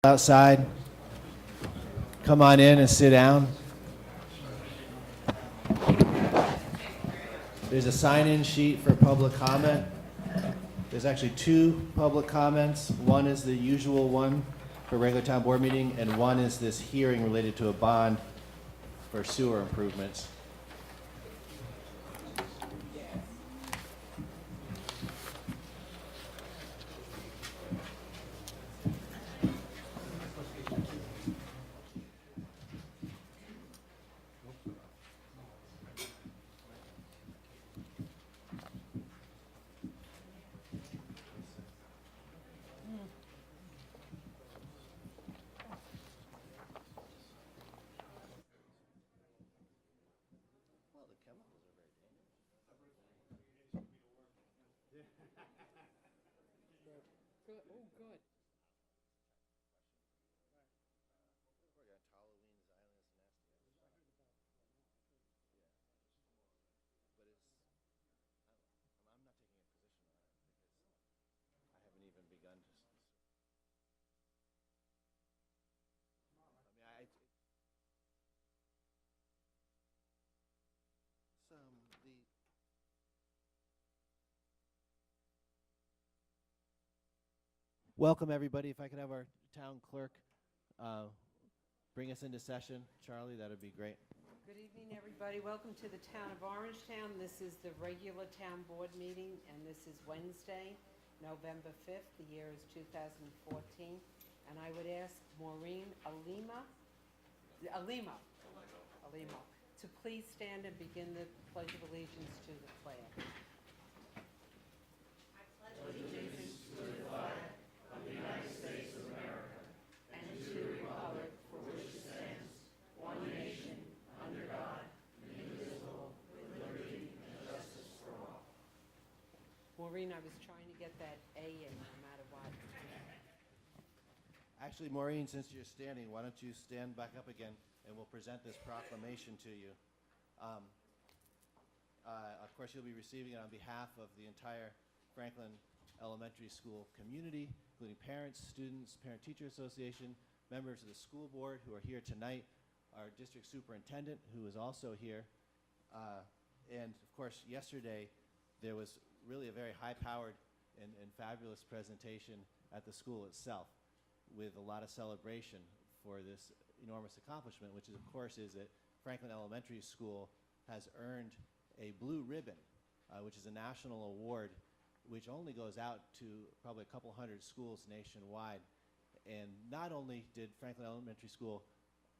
outside. Come on in and sit down. There's a sign-in sheet for public comment. There's actually two public comments. One is the usual one for regular town board meeting, and one is this hearing related to a bond for sewer improvements. Welcome, everybody. If I could have our town clerk bring us into session. Charlie, that would be great. Good evening, everybody. Welcome to the town of Orangetown. This is the regular town board meeting, and this is Wednesday, November 5th. The year is 2014. And I would ask Maureen Alimo to please stand and begin the Pledge of Allegiance to the flag. I pledge allegiance to the flag of the United States of America and to the republic for which it stands, one nation, under God, indivisible, with liberty and justice for all. Maureen, I was trying to get that A in no matter what. Actually, Maureen, since you're standing, why don't you stand back up again, and we'll present this proclamation to you. Of course, you'll be receiving it on behalf of the entire Franklin Elementary School community, including parents, students, Parent-Teacher Association, members of the school board who are here tonight, our district superintendent, who is also here. And of course, yesterday, there was really a very high-powered and fabulous presentation at the school itself, with a lot of celebration for this enormous accomplishment, which is, of course, is that Franklin Elementary School has earned a blue ribbon, which is a national award which only goes out to probably a couple hundred schools nationwide. And not only did Franklin Elementary School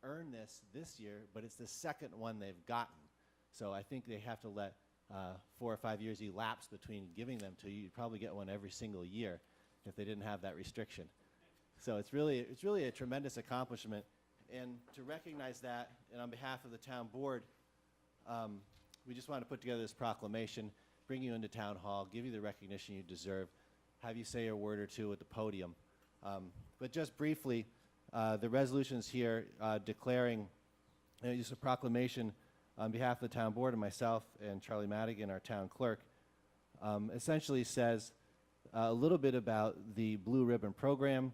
earn this year, but it's the second one they've gotten. So I think they have to let 4 or 5 years elapse between giving them to you. You'd probably get one every single year if they didn't have that restriction. So it's really a tremendous accomplishment. And to recognize that, and on behalf of the town board, we just want to put together this proclamation, bring you into town hall, give you the recognition you deserve, have you say a word or two at the podium. But just briefly, the resolutions here declaring just a proclamation on behalf of the town board and myself and Charlie Madigan, our town clerk, essentially says a little bit about the Blue Ribbon program,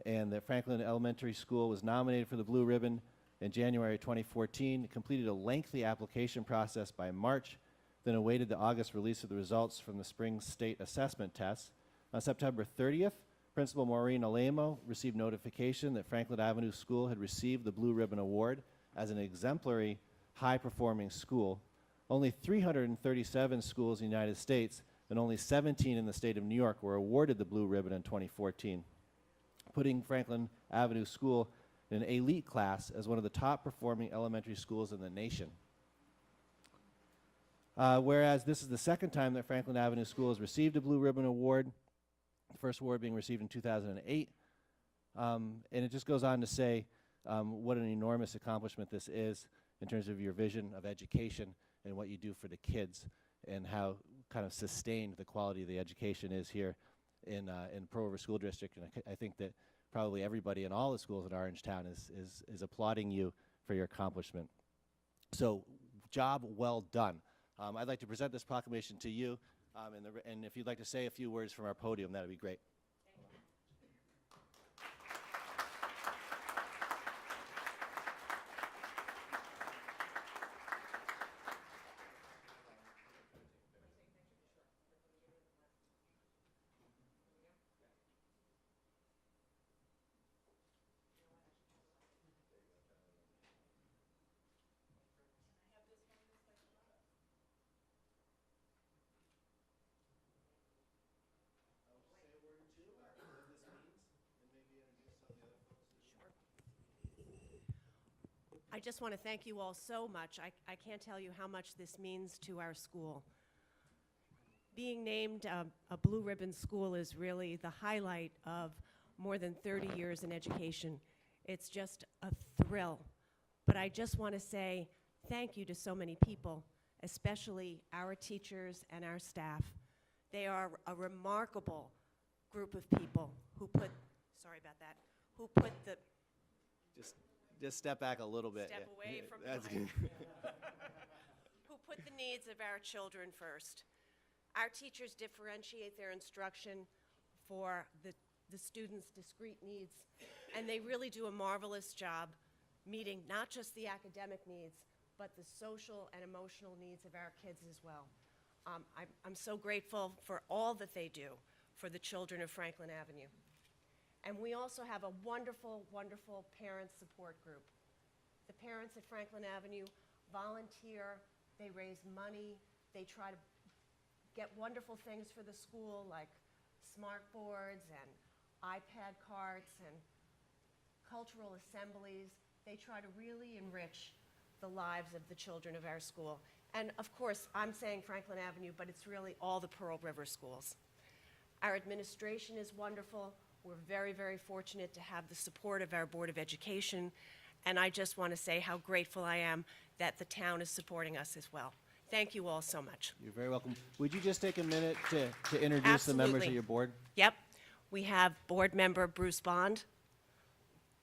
and that Franklin Elementary School was nominated for the Blue Ribbon in January 2014, completed a lengthy application process by March, then awaited the August release of the results from the spring state assessment tests. On September 30th, Principal Maureen Alimo received notification that Franklin Avenue School had received the Blue Ribbon Award as an exemplary, high-performing school. Only 337 schools in the United States and only 17 in the state of New York were awarded the Blue Ribbon in 2014, putting Franklin Avenue School in an elite class as one of the top-performing elementary schools in the nation. Whereas this is the second time that Franklin Avenue School has received a Blue Ribbon Award, the first award being received in 2008. And it just goes on to say what an enormous accomplishment this is in terms of your vision of education and what you do for the kids, and how kind of sustained the quality of the education is here in Pearl River School District. And I think that probably everybody in all the schools in Orangetown is applauding you for your accomplishment. So, job well done. I'd like to present this proclamation to you, and if you'd like to say a few words from our podium, that would be great. I just want to thank you all so much. I can't tell you how much this means to our school. Being named a Blue Ribbon School is really the highlight of more than 30 years in education. It's just a thrill. But I just want to say thank you to so many people, especially our teachers and our staff. They are a remarkable group of people who put, sorry about that, who put the, Just step back a little bit. step yeah. away from That's the good. who put the needs of our children first. Our teachers differentiate their instruction for the students' discrete needs, and they really do a marvelous job meeting not just the academic needs, but the social and emotional needs of our kids as well. I'm so grateful for all that they do for the children of Franklin Avenue. And we also have a wonderful, wonderful parent support group. The parents at Franklin Avenue volunteer, they raise money, they try to get wonderful things for the school like smart boards and iPad carts and cultural assemblies. They try to really enrich the lives of the children of our school. And of course, I'm saying Franklin Avenue, but it's really all the Pearl River schools. Our administration is wonderful. We're very, very fortunate to have the support of our Board of Education, and I just want to say how grateful I am that the town is supporting us as well. Thank you all so much. You're very welcome. Would you just take a minute to introduce the members of Absolutely. your board? Yep. We have Board Member Bruce Bond,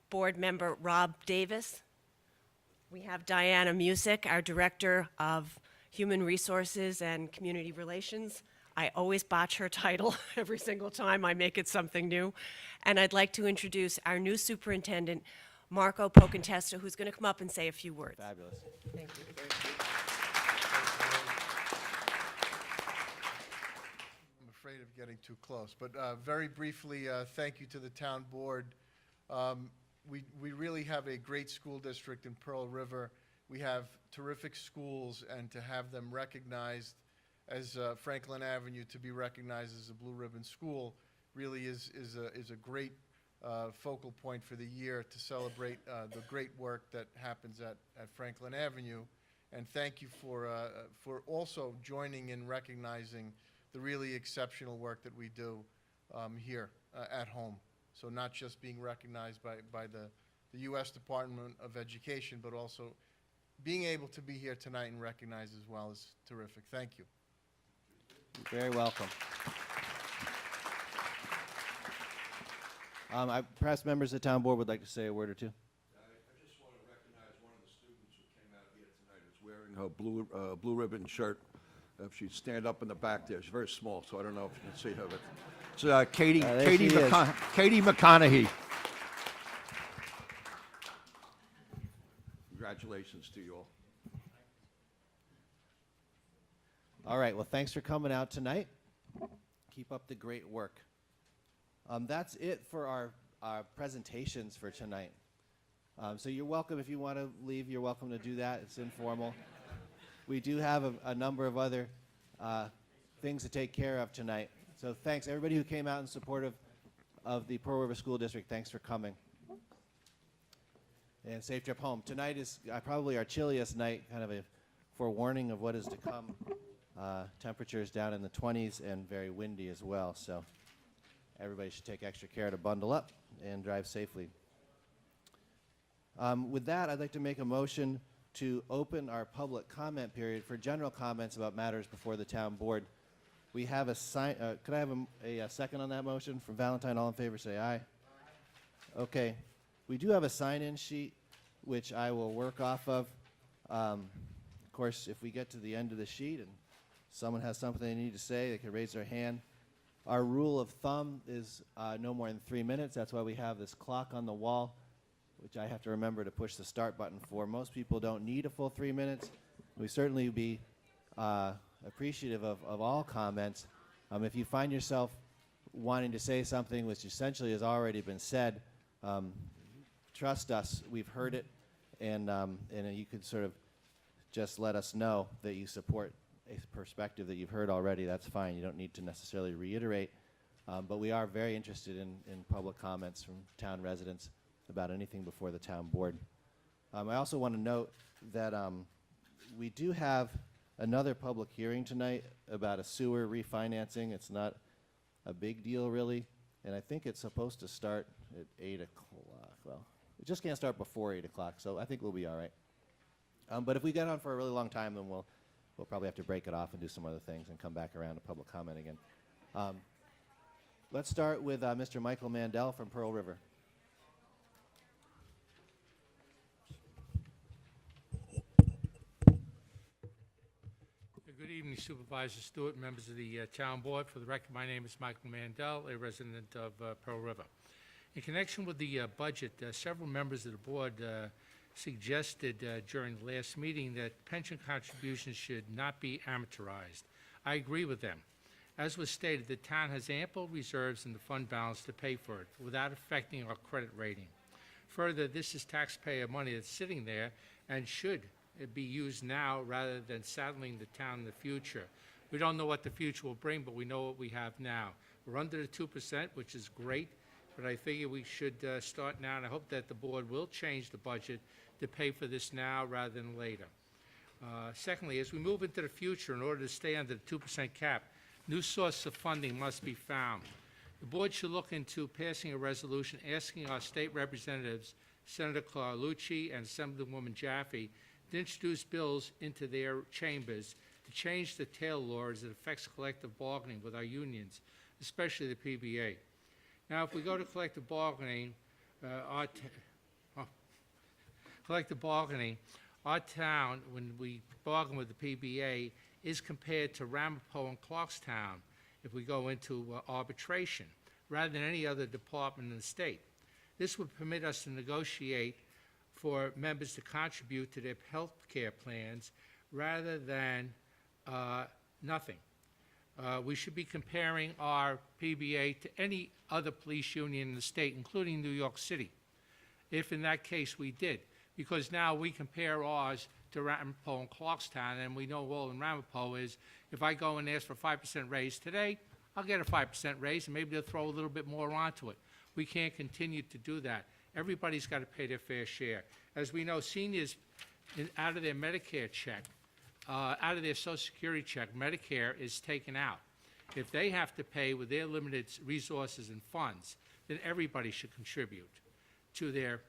Board Member Rob Davis. We have Diana Music, our Director of Human Resources and Community Relations. I always botch her title every single time I make it something new. And I'd like to introduce our new superintendent, Marco Pocontesta, who's going to come up and say a few words. Fabulous. Thank you. I'm afraid of getting too close, but very briefly, thank you to the town board. We really have a great school district in Pearl River. We have terrific schools, and to have them recognized as Franklin Avenue to be recognized as a Blue Ribbon School really is a great focal point for the year to celebrate the great work that happens at Franklin Avenue. And thank you for also joining in recognizing the really exceptional work that we do here at home. So not just being recognized by the U.S. Department of Education, but also being able to be here tonight and recognized as well is terrific. Thank you. You're very welcome. Perhaps members of the town board would like to say a word or two. I just want to recognize one of the students who came out here tonight who's wearing her blue ribbon shirt. If she'd stand up in the back there, she's very small, so I don't know if you can see her. But it's Katie Katie McConaughey. Congratulations to you all. All right, well, thanks for coming out tonight. Keep up the great work. That's it for our presentations for tonight. So you're welcome, if you want to leave, you're welcome to do that. It's informal. We do have a number of other things to take care of tonight. So thanks, everybody who came out in support of the Pearl River School District. Thanks for coming. And safe trip home. Tonight is probably our chilliest night, kind of a forewarning of what is to come. Temperatures down in the 20s and very windy as well, so everybody should take extra care to bundle up and drive safely. With that, I'd like to make a motion to open our public comment period for general comments about matters before the town board. We have a sign. Could I have a second on that motion from Valentine? All in favor, say aye. Okay. We do have a sign-in sheet, which I will work off of. Of course, if we get to the end of the sheet and someone has something they need to say, they can raise their hand. Our rule of thumb is no more than 3 minutes. That's why we have this clock on the wall, which I have to remember to push the start button for. Most people don't need a full 3 minutes. We certainly be appreciative of all comments. If you find yourself wanting to say something which essentially has already been said, trust us, we've heard it, and you could sort of just let us know that you support a perspective that you've heard already. That's fine. You don't need to necessarily reiterate, but we are very interested in public comments from town residents about anything before the town board. I also want to note that we do have another public hearing tonight about a sewer refinancing. It's not a big deal, really, and I think it's supposed to start at 8 o'clock. Well, it just can't start before 8 o'clock, so I think we'll be all right. But if we get on for a really long time, then we'll probably have to break it off and do some other things and come back around to public comment again. Let's start with Mr. Michael Mandel from Pearl River. Good evening, Supervisor Stewart, members of the Town Board. For the record, my name is Michael Mandel, a resident of Pearl River. In connection with the budget, several members of the board suggested during the last meeting that pension contributions should not be amortized. I agree with them. As was stated, the town has ample reserves in the fund balance to pay for it without affecting our credit rating. Further, this is taxpayer money that's sitting there and should be used now rather than saddling the town in the future. We don't know what the future will bring, but we know what we have now. We're under the 2%, which is great, but I figure we should start now, and I hope that the board will change the budget to pay for this now rather than later. Secondly, as we move into the future, in order to stay under the 2% cap, new sources of funding must be found. The board should look into passing a resolution asking our state representatives, Senator Carlucci and Assemblywoman Jaffe, to introduce bills into their chambers to change the tail law as it affects collective bargaining with our unions, especially the PBA. Now, if we go to collective bargaining, our town, when we bargain with the PBA, is compared to Ramapo and Clarkstown if we go into arbitration, rather than any other department in the state. This would permit us to negotiate for members to contribute to their health care plans rather than nothing. We should be comparing our PBA to any other police union in the state, including New York City, if in that case we did, because now we compare ours to Ramapo and Clarkstown, and we know all in Ramapo is if I go and ask for a 5% raise today, I'll get a 5% raise, and maybe they'll throw a little bit more onto it. We can't continue to do that. Everybody's got to pay their fair share. As we know, seniors, out of their Medicare check, out of their Social Security check, Medicare is taken out. If they have to pay with their limited resources and funds, then everybody should contribute to their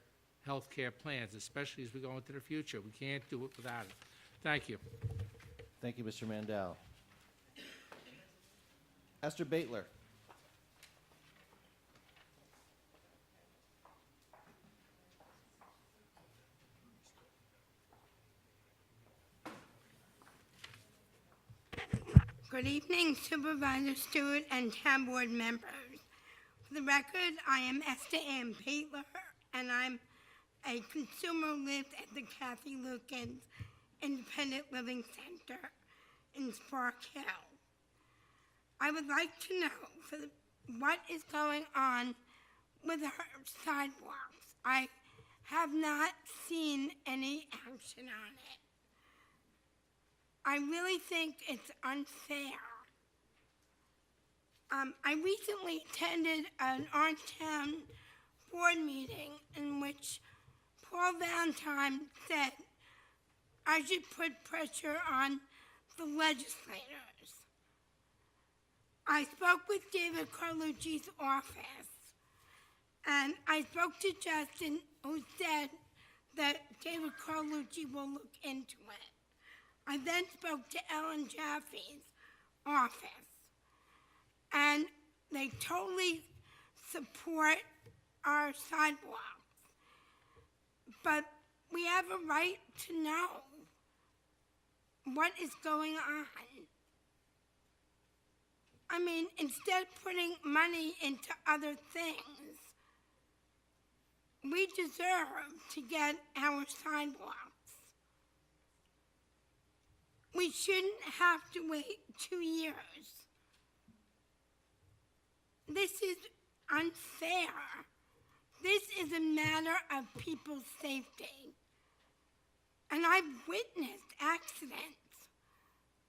health care plans, especially as we go into the future. We can't do it without it. Thank you. Thank you, Mr. Mandel. Esther Baitler. Good evening, Supervisor Stewart and Town Board members. For the record, I am Esther Ann Baitler, and I'm a consumer who lives at the Kathy Lukens Independent Living Center in Spark Hill. I would like to know what is going on with our sidewalks. I have not seen any action on it. I really think it's unfair. I recently attended an Orangetown board meeting in which Paul Valentine said I should put pressure on the legislators. I spoke with David Carlucci's office, and I spoke to Justin, who said that David Carlucci will look into it. I then spoke to Ellen Jaffe's office, and they totally support our sidewalks. But we have a right to know what is going on. I mean, instead of putting money into other things, we deserve to get our sidewalks. We shouldn't have to wait 2 years. This is unfair. This is a matter of people's safety. And I've witnessed accidents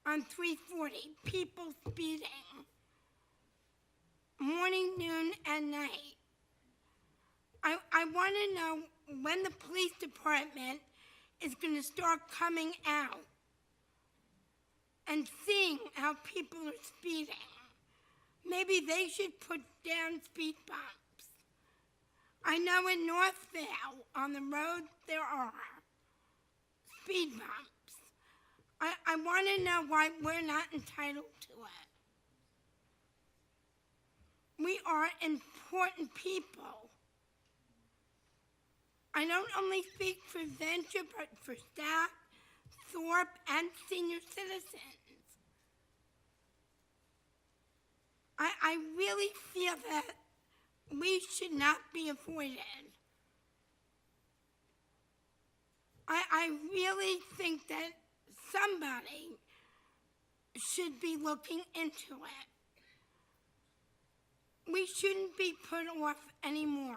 on 340, people speeding, morning, noon, and night. I want to know when the police department is going to start coming out and seeing how people are speeding. Maybe they should put down speed bumps. I know in Northvale on the road there are speed bumps. I want to know why we're not entitled to it. We are important people. I don't only speak for Venture, but for staff, Thorpe, and senior citizens. I really feel that we should not be avoided. I really think that somebody should be looking into it. We shouldn't be put off anymore.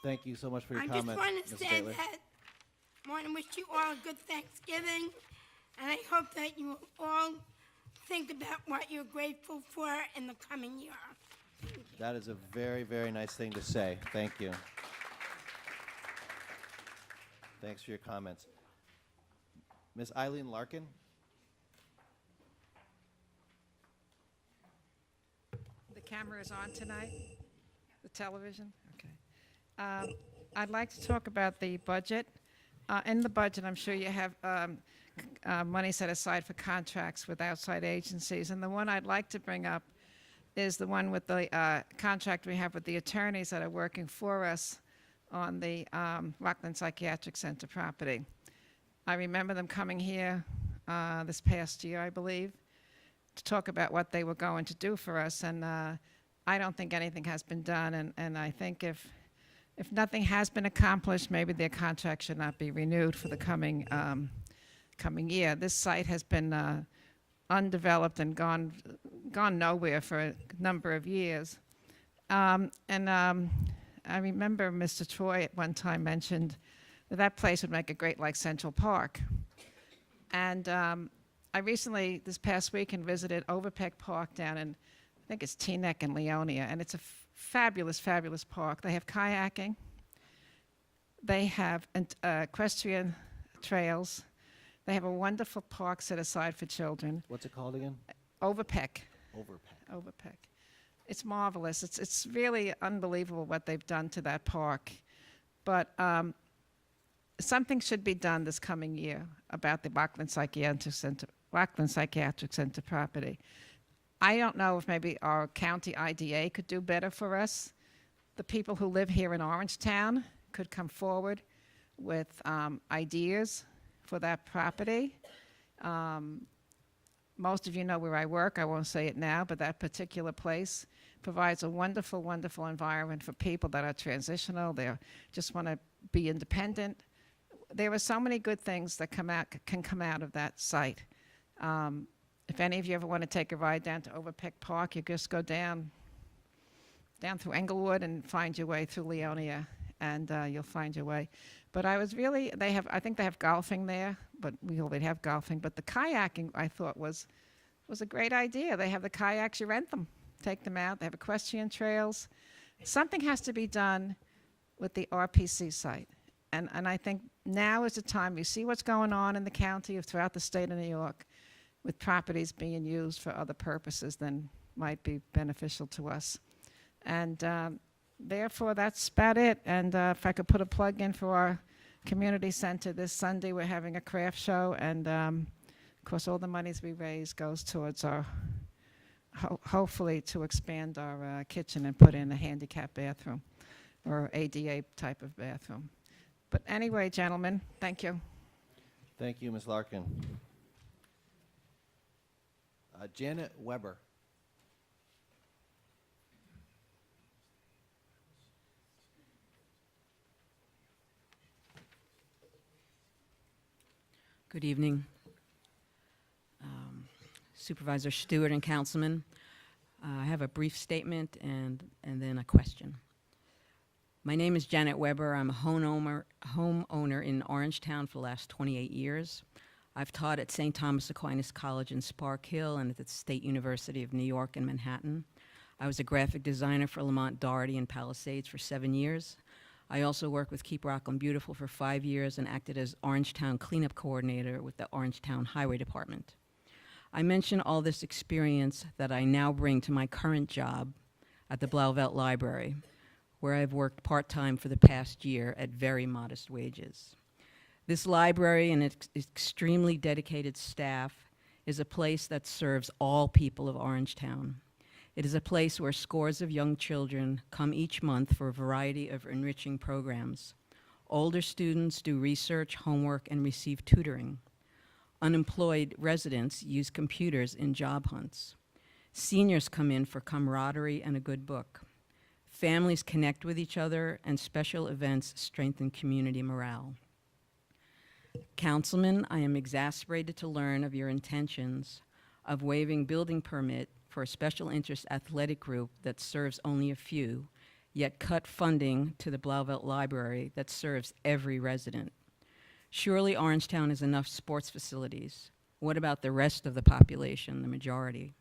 Thank you so much for your I comment, just want to Mrs. say Gately. that I want to wish you all a good Thanksgiving, and I hope that you all think about what you're grateful for in the coming year. That is a very, very nice thing to say. Thank you. Thanks for your comments. Ms. Eileen Larkin? The camera is on tonight? The television? Okay. I'd like to talk about the budget. In the budget, I'm sure you have money set aside for contracts with outside agencies. And the one I'd like to bring up is the one with the contract we have with the attorneys that are working for us on the Rockland Psychiatric Center property. I remember them coming here this past year, I believe, to talk about what they were going to do for us. And I don't think anything has been done. And I think if nothing has been accomplished, maybe their contract should not be renewed for the coming year. This site has been undeveloped and gone nowhere for a number of years. I remember Mr. Troy at one time mentioned that place would make a great like Central Park. And I recently, this past weekend, visited Overpeck Park down in, I think it's Teaneck and Leonia, and it's a fabulous, fabulous park. They have kayaking. They have equestrian trails. They have a wonderful park set aside for children. What's it called again? Overpeck. Overpeck. It's marvelous. It's really unbelievable what they've done to that park. But something should be done this coming year about the Rockland Psychiatric Center property. I don't know if maybe our county IDA could do better for us. The people who live here in Orangetown could come forward with ideas for that property. Most of you know where I work. I won't say it now, but that particular place provides a wonderful, wonderful environment for people that are transitional. They just want to be independent. There are so many good things that can come out of that site. If any of you ever want to take a ride down to Overpeck Park, you just go down through Englewood and find your way through Leonia, and you'll find your way. But I think they have golfing there, but we already have golfing. But the kayaking, I thought, was a great idea. They have the kayaks, you rent them, take them out. They have equestrian trails. Something has to be done with the RPC site. And I think now is the time. You see what's going on in the county throughout the state of New York with properties being used for other purposes than might be beneficial to us. And therefore, that's about it. And if I could put a plug in for our community center this Sunday, we're having a craft show. And, of course, all the monies we raise goes towards our, hopefully, to expand our kitchen and put in a handicap bathroom or ADA type of bathroom. But anyway, gentlemen, thank you. Thank you, Ms. Larkin. Janet Weber. Good evening, Supervisor Stewart and Councilman. I have a brief statement and then a question. My name is Janet Weber. I'm a homeowner in Orangetown for the last 28 years. I've taught at St. Thomas Aquinas College in Spark Hill and at the State University of New York in Manhattan. I was a graphic designer for Lamont Doherty in Palisades for 7 years. I also worked with Keep Rockland Beautiful for 5 years and acted as Orangetown cleanup coordinator with the Orangetown Highway Department. I mention all this experience that I now bring to my current job at the Blauvelt Library, where I've worked part-time for the past year at very modest wages. This library and its extremely dedicated staff is a place that serves all people of Orangetown. It is a place where scores of young children come each month for a variety of enriching programs. Older students do research, homework, and receive tutoring. Unemployed residents use computers in job hunts. Seniors come in for camaraderie and a good book. Families connect with each other, and special events strengthen community morale. Councilman, I am exasperated to learn of your intentions of waiving building permit for a special interest athletic group that serves only a few, yet cut funding to the Blauvelt Library that serves every resident. Surely Orangetown has enough sports facilities. What about the rest of the population, the majority?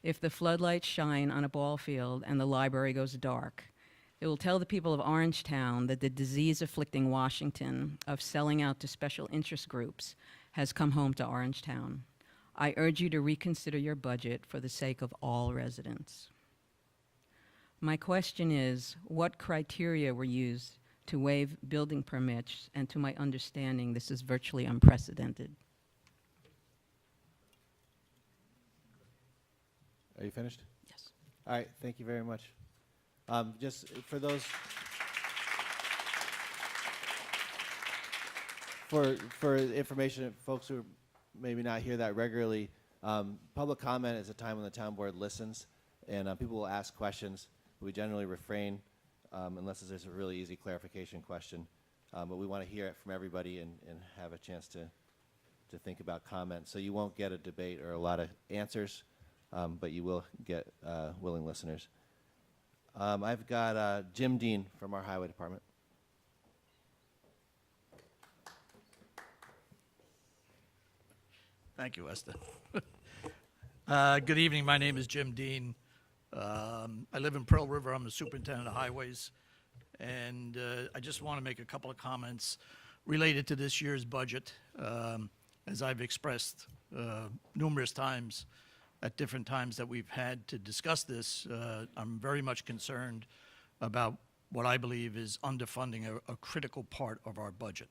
If the floodlights shine on a ball field and the library goes dark, it will tell the people of Orangetown that the disease afflicting Washington of selling out to special interest groups has come home to Orangetown. I urge you to reconsider your budget for the sake of all residents. My question is, what criteria were used to waive building permits? And to my understanding, this is virtually unprecedented. Are you finished? Yes. All right, thank you very much. Just for those, for information, folks who maybe not hear that regularly, public comment is a time when the town board listens, and people will ask questions. We generally refrain unless there's a really easy clarification question, but we want to hear it from everybody and have a chance to think about comments. So you won't get a debate or a lot of answers, but you will get willing listeners. I've got Jim Dean from our Highway Department. Thank you, Esther. Good evening. My name is Jim Dean. I live in Pearl River. I'm the superintendent of highways. And I just want to make a couple of comments related to this year's budget. As I've expressed numerous times at different times that we've had to discuss this, I'm very much concerned about what I believe is underfunding a critical part of our budget.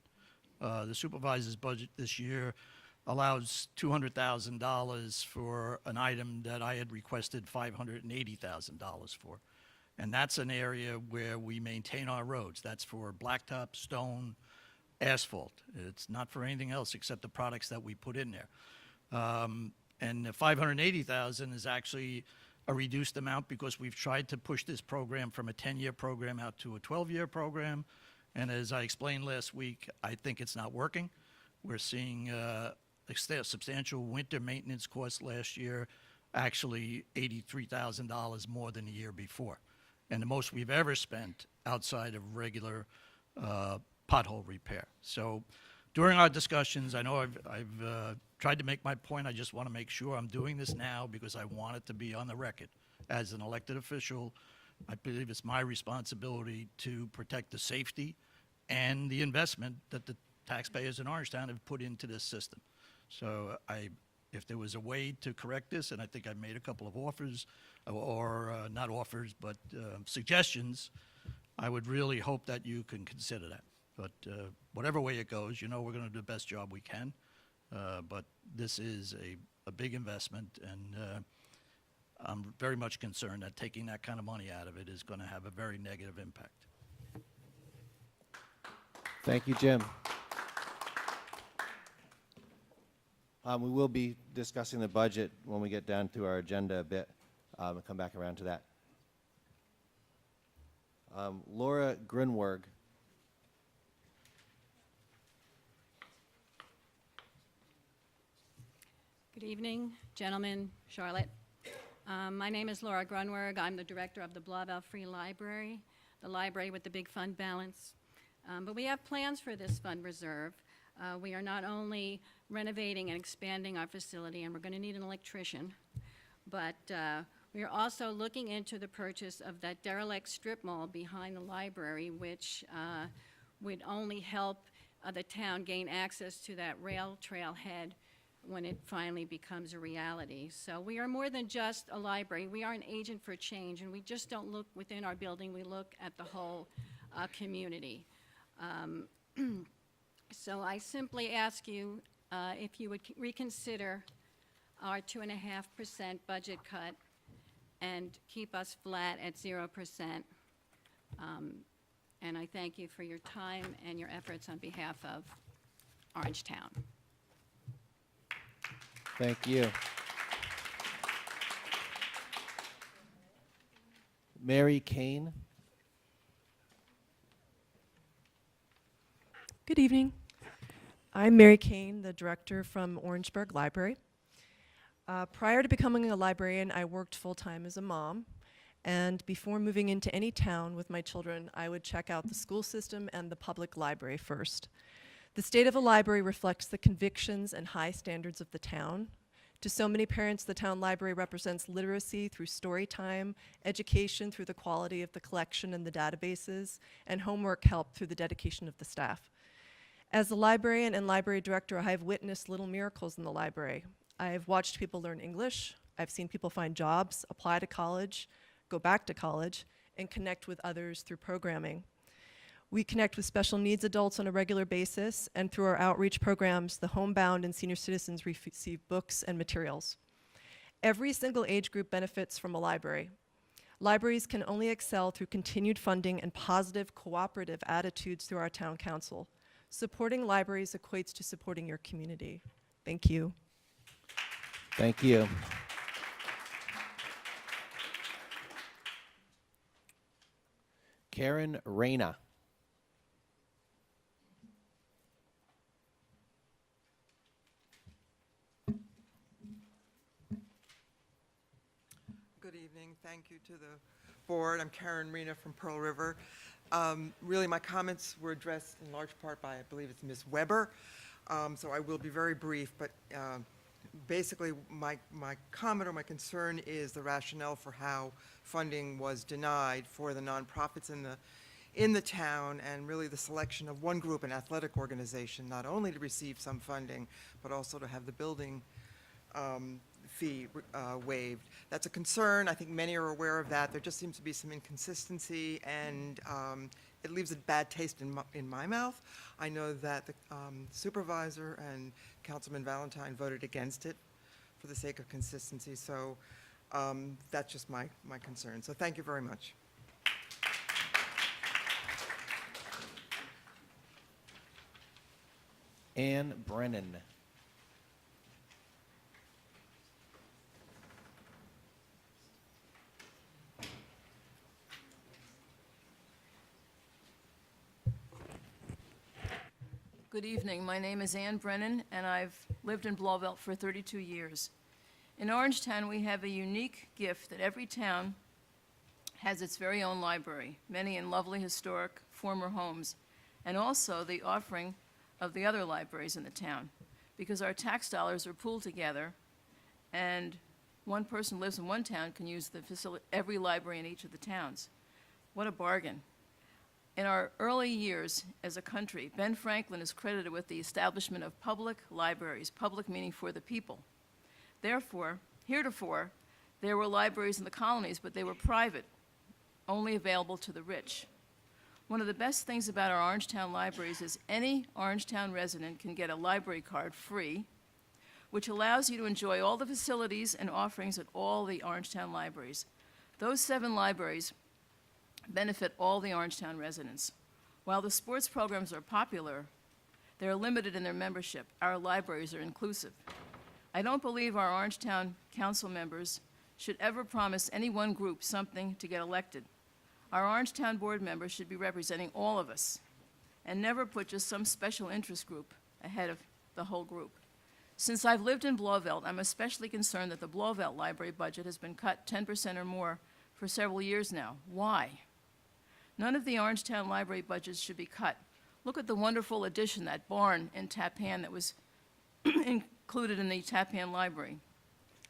The supervisor's budget this year allows $200,000 for an item that I had requested $580,000 for. And that's an area where we maintain our roads. That's for blacktop, stone, asphalt. It's not for anything else except the products that we put in there. And the $580,000 is actually a reduced amount because we've tried to push this program from a 10-year program out to a 12-year program. And as I explained last week, I think it's not working. We're seeing substantial winter maintenance costs last year, actually $83,000 more than the year before. And the most we've ever spent outside of regular pothole repair. So during our discussions, I know I've tried to make my point. I just want to make sure I'm doing this now because I want it to be on the record. As an elected official, I believe it's my responsibility to protect the safety and the investment that the taxpayers in Orangetown have put into this system. So if there was a way to correct this, and I think I've made a couple of offers, or not offers, but suggestions, I would really hope that you can consider that. But whatever way it goes, you know we're going to do the best job we can. But this is a big investment, and I'm very much concerned that taking that kind of money out of it is going to have a very negative impact. Thank you, Jim. We will be discussing the budget when we get down to our agenda a bit and come back around to that. Laura Grunwerg. Good evening, gentlemen, Charlotte. My name is Laura Grunwerg. I'm the director of the Blauvelt Free Library, the library with the big fund balance. But we have plans for this fund reserve. We are not only renovating and expanding our facility, and we're going to need an electrician, but We are also looking into the purchase of that derelict strip mall behind the library, which would only help the town gain access to that rail trailhead when it finally becomes a reality. So we are more than just a library. We are an agent for change, and we just don't look within our building. We look at the whole community. So I simply ask you if you would reconsider our 2.5% budget cut and keep us flat at 0%. And I thank you for your time and your efforts on behalf of Orangetown. Thank you. Mary Kane. Good evening. I'm Mary Kane, the director from Orangeburg Library. Prior to becoming a librarian, I worked full-time as a mom. And before moving into any town with my children, I would check out the school system and the public library first. The state of a library reflects the convictions and high standards of the town. To so many parents, the town library represents literacy through story time, education through the quality of the collection and the databases, and homework help through the dedication of the staff. As a librarian and library director, I have witnessed little miracles in the library. I've watched people learn English, I've seen people find jobs, apply to college, go back to college, and connect with others through programming. We connect with special needs adults on a regular basis, and through our outreach programs, the homebound and senior citizens receive books and materials. Every single age group benefits from a library. Libraries can only excel through continued funding and positive cooperative attitudes through our town council. Supporting libraries equates to supporting your community. Thank you. Thank you. Karen Reyna. Good evening. Thank you to the board. I'm Karen Rena from Pearl River. Really, my comments were addressed in large part by, I believe it's Ms. Weber, so I will be very brief, but basically my comment or my concern is the rationale for how funding was denied for the nonprofits in the town, and really the selection of one group, an athletic organization, not only to receive some funding, but also to have the building fee waived. That's a concern. I think many are aware of that. There just seems to be some inconsistency, and it leaves a bad taste in my mouth. I know that the supervisor and Councilman Valentine voted against it for the sake of consistency, so that's just my concern. So thank you very much. Ann Brennan. Good evening. My name is Ann Brennan, and I've lived in Blauvelt for 32 years. In Orangetown, we have a unique gift that every town has its very own library, many in lovely historic former homes, and also the offering of the other libraries in the town, because our tax dollars are pooled together, and one person who lives in one town can use the facility, every library in each of the towns. What a bargain. In our early years as a country, Ben Franklin is credited with the establishment of public libraries, public meaning for the people. Therefore, heretofore, there were libraries in the colonies, but they were private, only available to the rich. One of the best things about our Orangetown libraries is any Orangetown resident can get a library card free, which allows you to enjoy all the facilities and offerings at all the Orangetown libraries. Those 7 libraries benefit all the Orangetown residents. While the sports programs are popular, they're limited in their membership. Our libraries are inclusive. I don't believe our Orangetown council members should ever promise any one group something to get elected. Our Orangetown board members should be representing all of us and never put just some special interest group ahead of the whole group. Since I've lived in Blauvelt, I'm especially concerned that the Blauvelt library budget has been cut 10% or more for several years now. Why? None of the Orangetown library budgets should be cut. Look at the wonderful addition, that barn in Tappan that was included in the Tappan Library.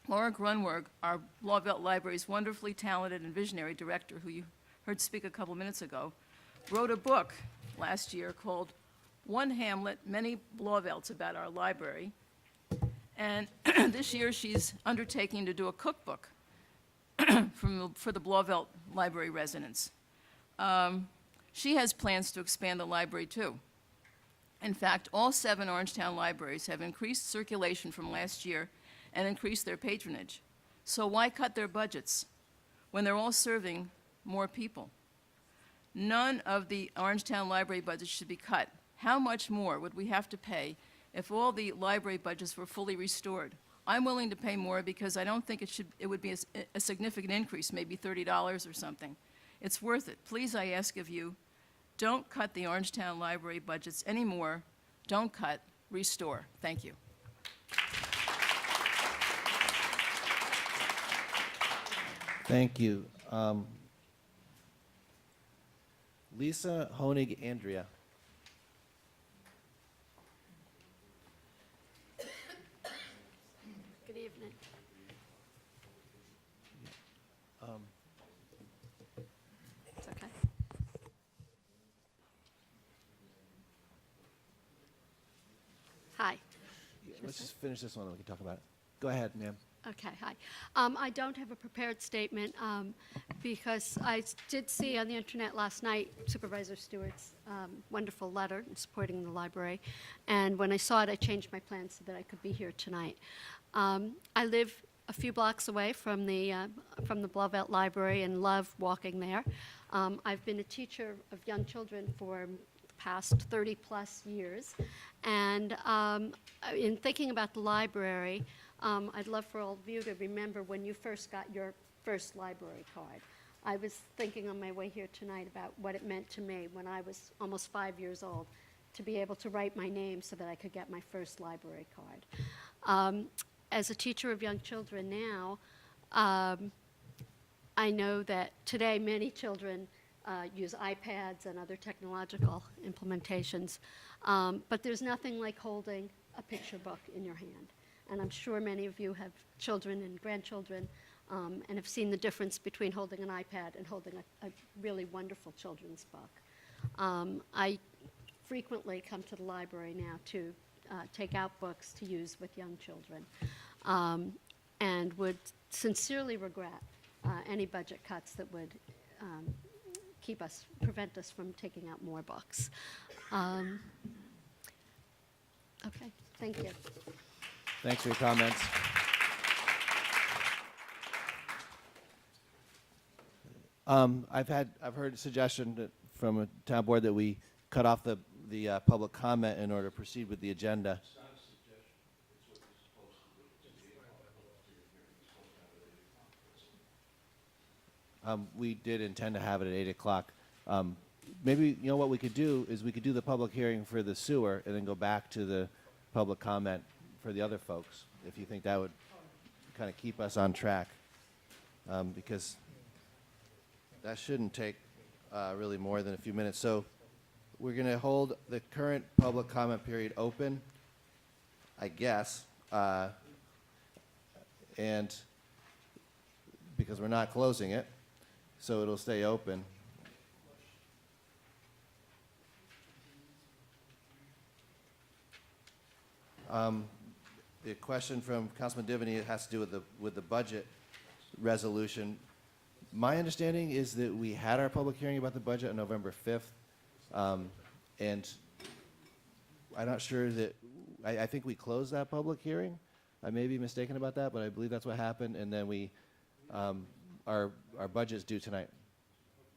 Laura Grunberg, our Blauvelt Library's wonderfully talented and visionary director, who you heard speak a couple minutes ago, wrote a book last year called One Hamlet, Many Blauvelts, about our library. And this year she's undertaking to do a cookbook for the Blauvelt Library residents. She has plans to expand the library too. In fact, all 7 Orangetown libraries have increased circulation from last year and increased their patronage. So why cut their budgets when they're all serving more people? None of the Orangetown library budgets should be cut. How much more would we have to pay if all the library budgets were fully restored? I'm willing to pay more because I don't think it would be a significant increase, maybe $30 or something. It's worth it. Please, I ask of you, don't cut the Orangetown library budgets anymore. Don't cut, restore. Thank you. Thank you. Lisa Honig Andrea. Good evening. It's okay. Hi. Let's just finish this one and we can talk about it. Go ahead, ma'am. Okay, hi. I don't have a prepared statement because I did see on the internet last night Supervisor Stewart's wonderful letter supporting the library. And when I saw it, I changed my plans so that I could be here tonight. I live a few blocks away from the Blauvelt Library and love walking there. I've been a teacher of young children for the past 30-plus years. And in thinking about the library, I'd love for all of you to remember when you first got your first library card. I was thinking on my way here tonight about what it meant to me when I was almost 5 years old to be able to write my name so that I could get my first library card. As a teacher of young children now, I know that today many children use iPads and other technological implementations, but there's nothing like holding a picture book in your hand. And I'm sure many of you have children and grandchildren and have seen the difference between holding an iPad and holding a really wonderful children's book. I frequently come to the library now to take out books to use with young children and would sincerely regret any budget cuts that would prevent us from taking out more books. Okay, thank you. Thanks for your comments. I've heard a suggestion from a town board that we cut off the public comment in order to proceed with the agenda. We did intend to have it at 8 o'clock. Maybe, you know, what we could do is we could do the public hearing for the sewer and then go back to the public comment for the other folks, if you think that would kind of keep us on track. Because that shouldn't take really more than a few minutes. So we're going to hold the current public comment period open, I guess, and because we're not closing it, so it'll stay open. The question from Councilman Divany has to do with the budget resolution. My understanding is that we had our public hearing about the budget on November 5th, and I'm not sure that, I think we closed that public hearing. I may be mistaken about that, but I believe that's what happened, and then we, our budget's due tonight.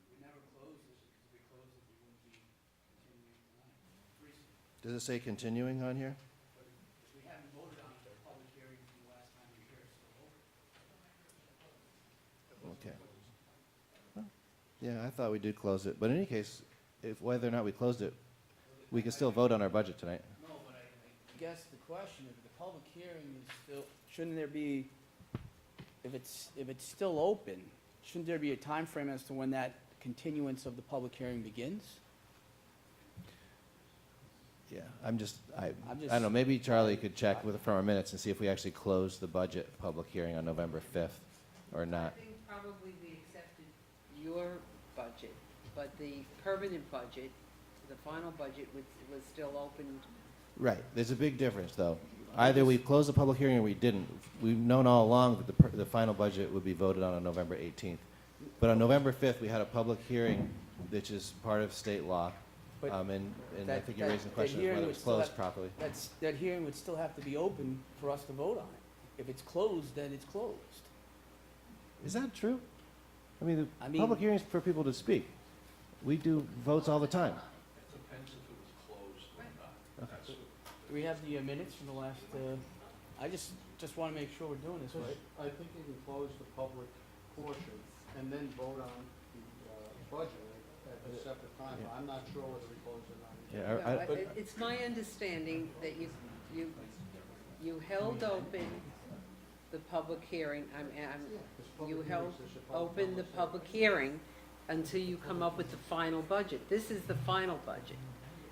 We never closed this because we closed it, we wouldn't be continuing tonight. Does it say continuing on here? But we haven't voted on the public hearing from the last time we were here, so. Okay. Well, yeah, I thought we did close it, but in any case, whether or not we closed it, we can still vote on our budget tonight. No, but I guess the question is, the public hearing is still, shouldn't there be, if it's still open, shouldn't there be a time frame as to when that continuance of the public hearing begins? Yeah, I just- don't know, maybe Charlie could check from our minutes and see if we actually closed the budget public hearing on November 5th or not. I think probably we accepted your budget, but the permanent budget, the final budget was still open. Right, there's a big difference, though. Either we closed the public hearing or we didn't. We've known all along that the final budget would be voted on November 18th. But on November 5th, we had a public hearing, which is part of state law. But And I that- think you're that- raising the that question of hearing whether it would was still closed have- properly. That hearing would still have to be open for us to vote on it. If it's closed, then it's closed. Is that true? I mean, I the mean- public hearings for people to speak. We do votes all the time. Depends if it was closed or not. Do we have the minutes from the last, I just want to make sure we're doing this right. I think you can close the public portion and then vote on the budget at a separate time. Yeah. I'm not sure whether we close it or not. Yeah, It's my understanding that you held open the public hearing, you held open the public hearing until you come up with the final budget. This is the final budget.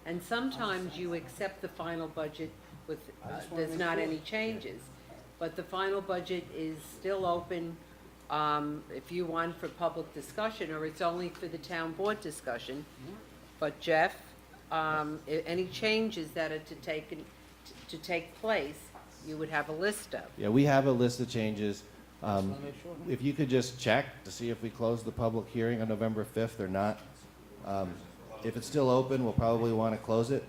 And sometimes you accept the final budget with, there's not any changes. But the final budget is still open, if you want for public discussion, or it's only for the town board discussion. But Jeff, any changes that are to take place, you would have a list of. Yeah, we have a list of changes. Want to make sure. If you could just check to see if we closed the public hearing on November 5th or not. If it's still open, we'll probably want to close it.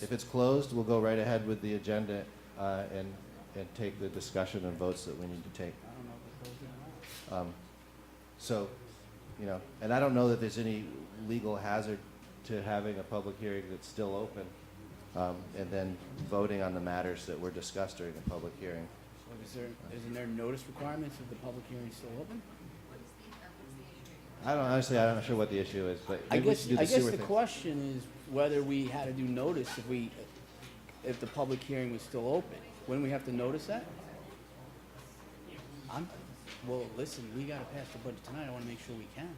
If it's closed, we'll go right ahead with the agenda and take the discussion and votes that we need to take. I don't know if it's closed or not. So, and I don't know that there's any legal hazard to having a public hearing that's still open, and then voting on the matters that were discussed during the public hearing. Isn't there notice requirements if the public hearing is still open? I'm not sure what the issue is, but I maybe we guess, should do the I guess sewer the thing. question is whether we had to do notice if the public hearing was still open. Wouldn't we have to notice that? Well, listen, we gotta pass the budget tonight, I wanna make sure we can.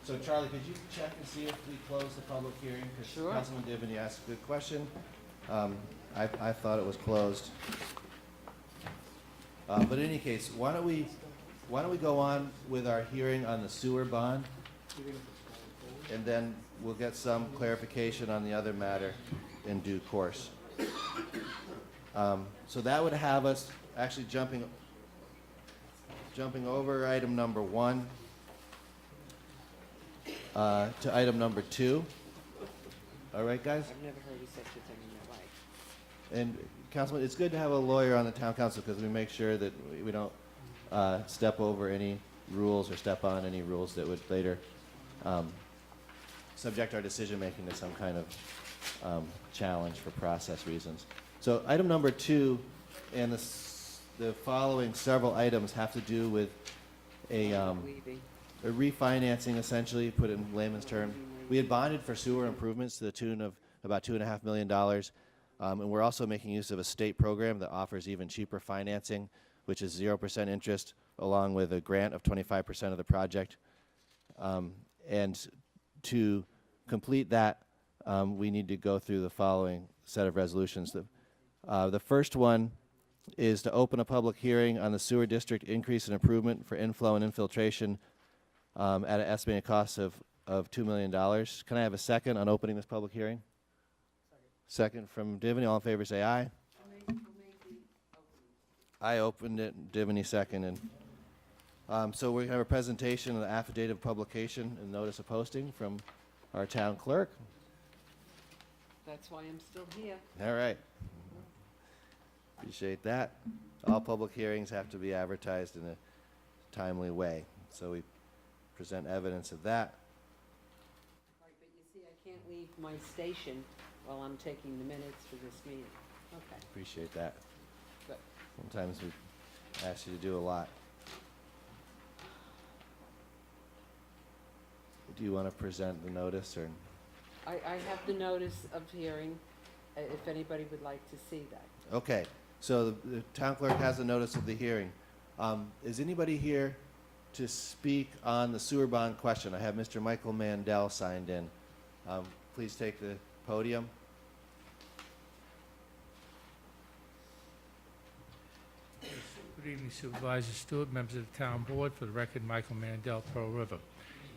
So Charlie, could you check and see if we closed the public hearing? Because Sure. Councilman Divany asked a good question. I thought it was closed. But in any case, why don't we go on with our hearing on the sewer bond? And then we'll get some clarification on the other matter in due course. So that would have us actually jumping over item number 1 to item number 2. All right, guys? I've never heard of such a thing in my life. And Councilman, it's good to have a lawyer on the town council because we make sure that we don't step over any rules or step on any rules that would later subject our decision-making to some kind of challenge for process reasons. So item number 2 and the following several items have to do with a refinancing, essentially, put it in layman's term. We had bonded for sewer improvements to the tune of about $2.5 million. And we're also making use of a state program that offers even cheaper financing, which is 0% interest, along with a grant of 25% of the project. And to complete that, we need to go through the following set of resolutions. The first one is to open a public hearing on the sewer district increase and improvement for inflow and infiltration at an estimated cost of $2 million. Can I have a second on opening this public hearing? Second from Divany. All in favor, say aye. I opened it, Divany seconded. So we have a presentation of the affidavit of publication and notice of posting from our town clerk. That's why I'm still here. All right. Appreciate that. All public hearings have to be advertised in a timely way. So we present evidence of that. Right, but you see, I can't leave my station while I'm taking the minutes for this meeting. Okay, Appreciate that. good. Sometimes we ask you to do a lot. Do you want to present the notice, or? I have the notice of hearing, if anybody would like to see that. Okay, so the town clerk has a notice of the hearing. Is anybody here to speak on the sewer bond question? I have Mr. Michael Mandel signed in. Please take the podium. Good evening, Supervisor Stewart, members of the town board. For the record, Michael Mandel, Pearl River.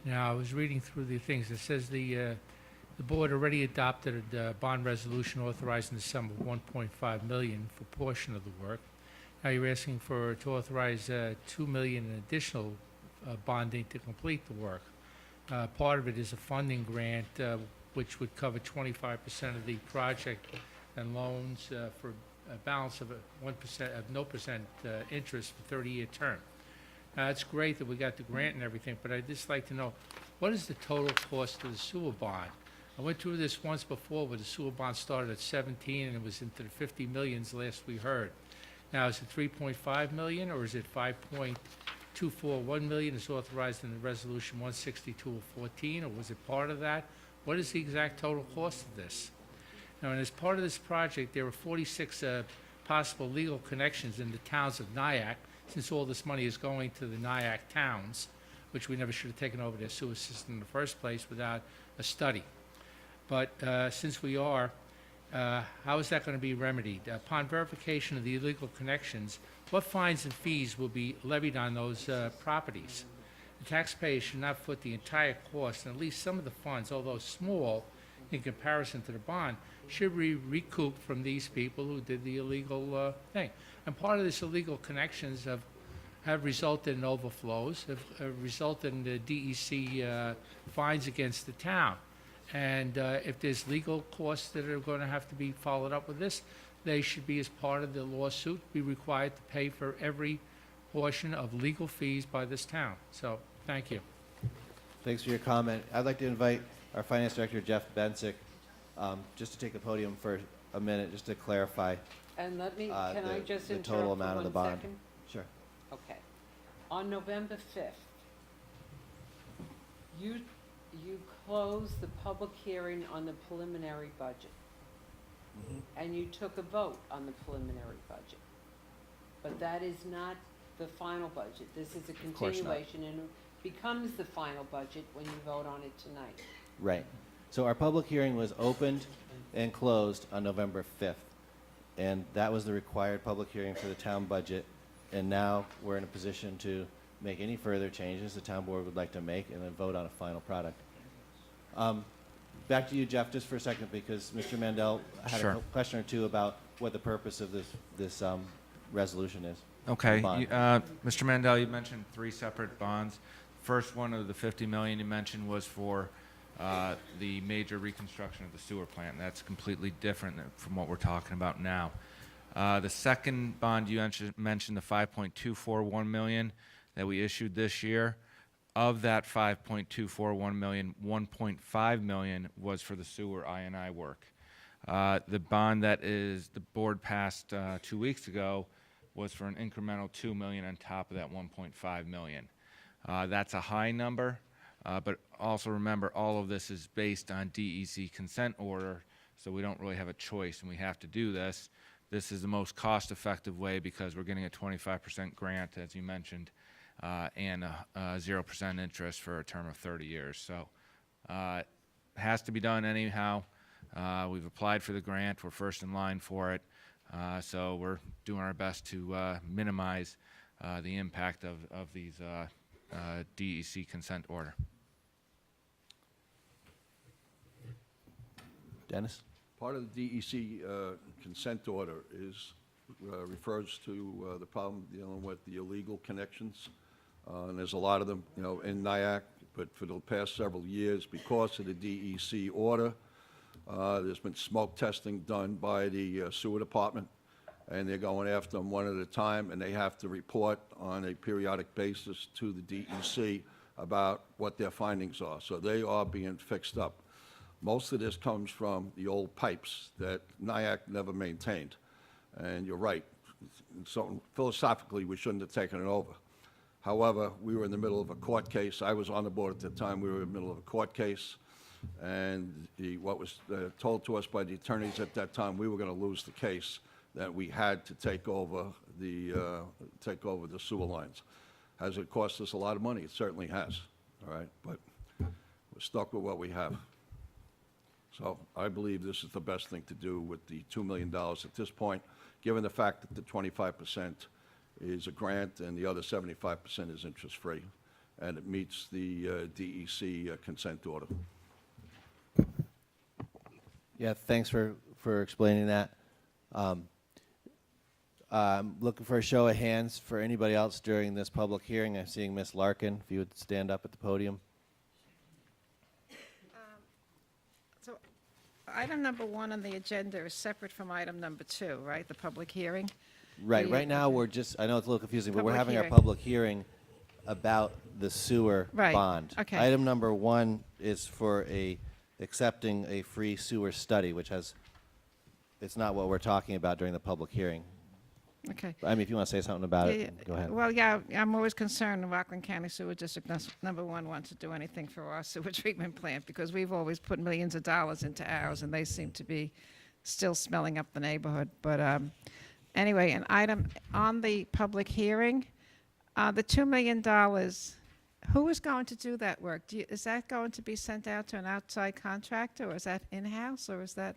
Now, I was reading through the things. It says the board already adopted a bond resolution authorizing the sum of $1.5 million for portion of the work. Now you're asking to authorize $2 million in additional bonding to complete the work. Part of it is a funding grant, which would cover 25% of the project and loans for a balance of 1% of no percent interest for 30-year term. Now, it's great that we got the grant and everything, but I'd just like to know, what is the total cost of the sewer bond? I went through this once before where the sewer bond started at 17 and it was into the 50 millions last we heard. Now, is it 3.5 million or is it 5.241 million is authorized in the resolution 162-14, or was it part of that? What is the exact total cost of this? Now, and as part of this project, there are 46 possible legal connections in the towns of Nyack, since all this money is going to the Nyack towns, which we never should have taken over their sewer system in the first place without a study. But since we are, how is that going to be remedied? Upon verification of the illegal connections, what fines and fees will be levied on those properties? The taxpayers should not foot the entire cost, and at least some of the funds, although small in comparison to the bond, should be recouped from these people who did the illegal thing. And part of this illegal connections have resulted in overflows, have resulted in the DEC fines against the town. And if there's legal costs that are going to have to be followed up with this, they should be, as part of the lawsuit, be required to pay for every portion of legal fees by this town. So, thank you. Thanks for your comment. I'd like to invite our Finance Director, Jeff Bensick, just to take the podium for a minute, just to clarify And let me, can I just the interrupt total for amount of the 1 bond. second? Sure. Okay. On November 5th, you closed the public hearing on the preliminary budget. And you took a vote on the preliminary budget. But that is not the final budget. This is a course not. continuation and becomes the final budget when you vote on it tonight. Right. So our public hearing was opened and closed on November 5th. And that was the required public hearing for the town budget. And now we're in a position to make any further changes the town board would like to make and then vote on a final product. Back to you, Jeff, just for a second, because Mr. Mandel had Sure. a question or two about what the purpose of this resolution is. Okay, Bond. Mr. Mandel, you mentioned 3 separate bonds. First one of the 50 million you mentioned was for the major reconstruction of the sewer plant. That's completely different from what we're talking about now. The second bond you mentioned, the 5.241 million that we issued this year. Of that 5.241 million, 1.5 million was for the sewer I&I work. The bond that the board passed 2 weeks ago was for an incremental 2 million on top of that 1.5 million. That's a high number, but also remember all of this is based on DEC consent order, so we don't really have a choice and we have to do this. This is the most cost-effective way because we're getting a 25% grant, as you mentioned, and 0% interest for a term of 30 years. So it has to be done anyhow. We've applied for the grant. We're first in line for it. So we're doing our best to minimize the impact of these DEC consent order. Dennis? Part of the DEC consent order refers to the problem dealing with the illegal connections. And there's a lot of them, in Nyack, but for the past several years, because of the DEC order, there's been smoke testing done by the sewer department, and they're going after them one at a time, and they have to report on a periodic basis to the DEC about what their findings are. So they are being fixed up. Most of this comes from the old pipes that Nyack never maintained. And you're right. So philosophically, we shouldn't have taken it over. However, we were in the middle of a court case. I was on the board at the time. We were in the middle of a court case. And what was told to us by the attorneys at that time, we were going to lose the case, that we had to take over the sewer lines. Has it cost us a lot of money? It certainly has. All right, but we're stuck with what we have. So I believe this is the best thing to do with the $2 million at this point, given the fact that the 25% is a grant and the other 75% is interest-free, and it meets the DEC consent order. Yeah, thanks for explaining that. I'm looking for a show of hands for anybody else during this public hearing. I'm seeing Ms. Larkin, if you would stand up at the podium. So item number 1 on the agenda is separate from item number 2, right? The public hearing? Right, The- right now, we're just, I know it's a little confusing, but we're Public having our hearing. public hearing about the sewer Right, bond. okay. Item number 1 is for accepting a free sewer study, which has, it's not what we're talking about during the public hearing. Okay. I mean, if you want to say something about Yeah, it, go ahead. Well, yeah, I'm always concerned the Rockland County Sewer District number 1 wants to do anything for our sewer treatment plant because we've always put millions of dollars into ours and they seem to be still smelling up the neighborhood. But anyway, an item on the public hearing, the $2 million, who is going to do that work? Is that going to be sent out to an outside contractor or is that in-house or is that?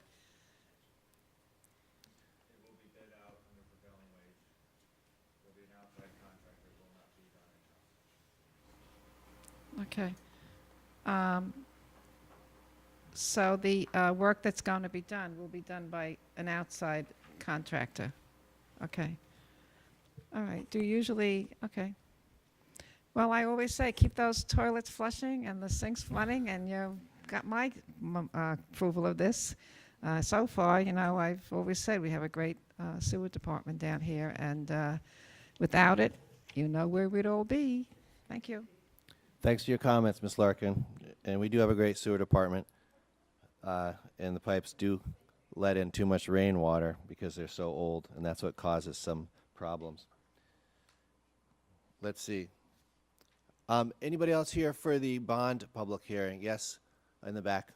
Okay. So the work that's going to be done will be done by an outside contractor? Okay. All right. Do you usually, okay. Well, I always say, keep those toilets flushing and the sinks running, and you've got my approval of this. So far, you know, I've always said we have a great sewer department down here, and without it, you know where we'd all be. Thank you. Thanks for your comments, Ms. Larkin. And we do have a great sewer department, and the pipes do let in too much rainwater because they're so old, and that's what causes some problems. Let's see. Anybody else here for the bond public hearing? Yes, in the back.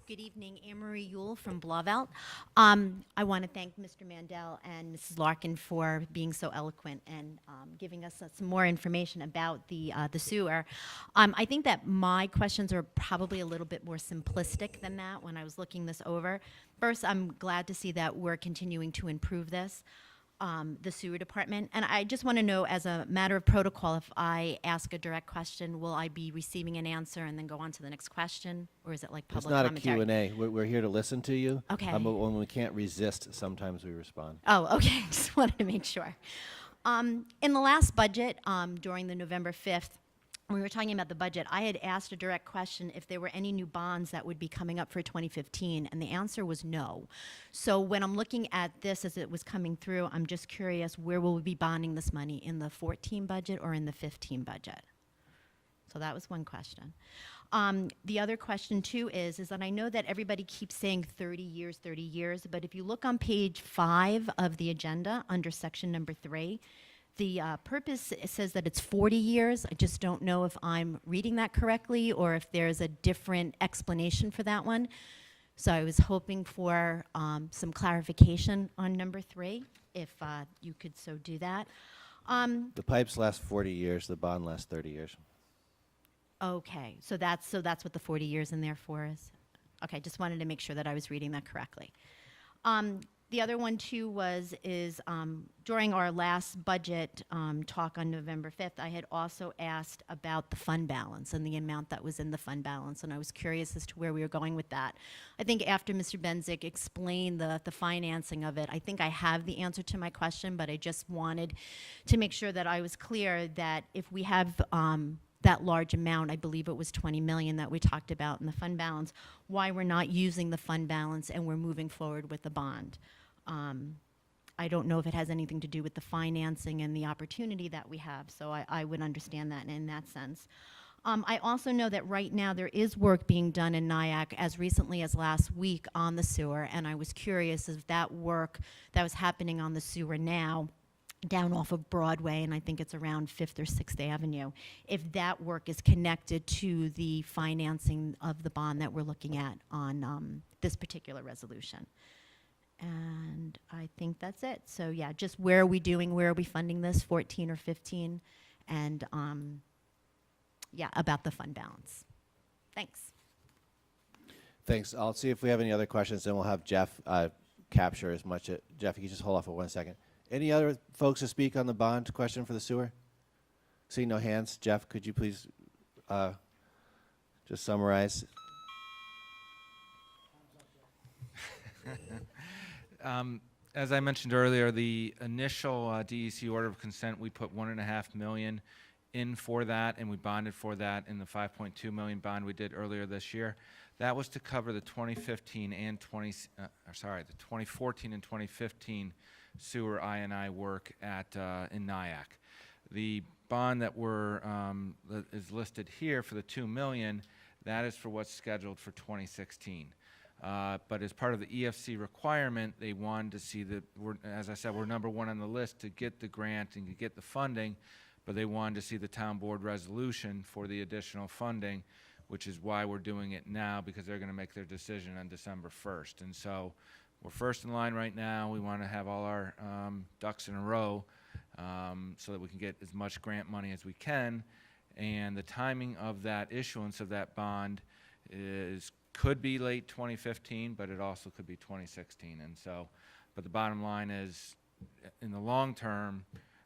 Good evening, Anne Marie Yule from Blauvelt. I want to thank Mr. Mandel and Mrs. Larkin for being so eloquent and giving us some more information about the sewer. I think that my questions are probably a little bit more simplistic than that when I was looking this over. First, I'm glad to see that we're continuing to improve this. The sewer department. And I just want to know, as a matter of protocol, if I ask a direct question, will I be receiving an answer and then go on to the next question? Or is it like public commentary? It's not a Q&A. We're here to listen to you. Okay. But when we can't resist, sometimes we respond. Oh, okay. Just wanted to make sure. In the last budget, during the November 5th, when we were talking about the budget, I had asked a direct question if there were any new bonds that would be coming up for 2015, and the answer was no. So when I'm looking at this as it was coming through, I'm just curious, where will we be bonding this money, in the 14 budget or in the 15 budget? So that was one question. The other question, too, is that I know that everybody keeps saying 30 years, but if you look on page 5 of the agenda, under section number 3, the purpose says that it's 40 years. I just don't know if I'm reading that correctly or if there's a different explanation for that one. So I was hoping for some clarification on number 3, if you could so do that. The pipes last 40 years. The bond lasts 30 years. Okay, so that's what the 40 years in there for is? Okay, just wanted to make sure that I was reading that correctly. The other one, too, is during our last budget talk on November 5th, I had also asked about the fund balance and the amount that was in the fund balance, and I was curious as to where we were going with that. I think after Mr. Benzik explained the financing of it, I think I have the answer to my question, but I just wanted to make sure that I was clear that if we have that large amount, I believe it was 20 million that we talked about in the fund balance, why we're not using the fund balance and we're moving forward with the bond. I don't know if it has anything to do with the financing and the opportunity that we have, so I would understand that in that sense. I also know that right now there is work being done in Nyack as recently as last week on the sewer, and I was curious if that work that was happening on the sewer now down off of Broadway, and I think it's around 5th or 6th Avenue, if that work is connected to the financing of the bond that we're looking at on this particular resolution. And I think that's it. So yeah, just where are we doing, where are we funding this, 14 or 15? And yeah, about the fund balance. Thanks. Thanks. I'll see if we have any other questions, then we'll have Jeff capture as much. Jeff, you can just hold off for 1 second. Any other folks to speak on the bond question for the sewer? Seeing no hands, Jeff, could you please just summarize? As I mentioned earlier, the initial DEC order of consent, we put $1.5 million in for that, and we bonded for that in the $5.2 million bond we did earlier this year. That was to cover the 2014 and 2015 sewer I&I work at in Nyack. The bond that that is listed here for the $2 million, that is for what's scheduled for 2016. But as part of the EFC requirement, they wanted to see that, as I said, we're number one on the list to get the grant and to get the funding, but they wanted to see the town board resolution for the additional funding, which is why we're doing it now, because they're going to make their decision on December 1st. And so we're first in line right now. We want to have all our ducks in a row so that we can get as much grant money as we can. And the timing of that issuance of that bond could be late 2015, but it also could be 2016. And so, but the bottom line is, in the long term,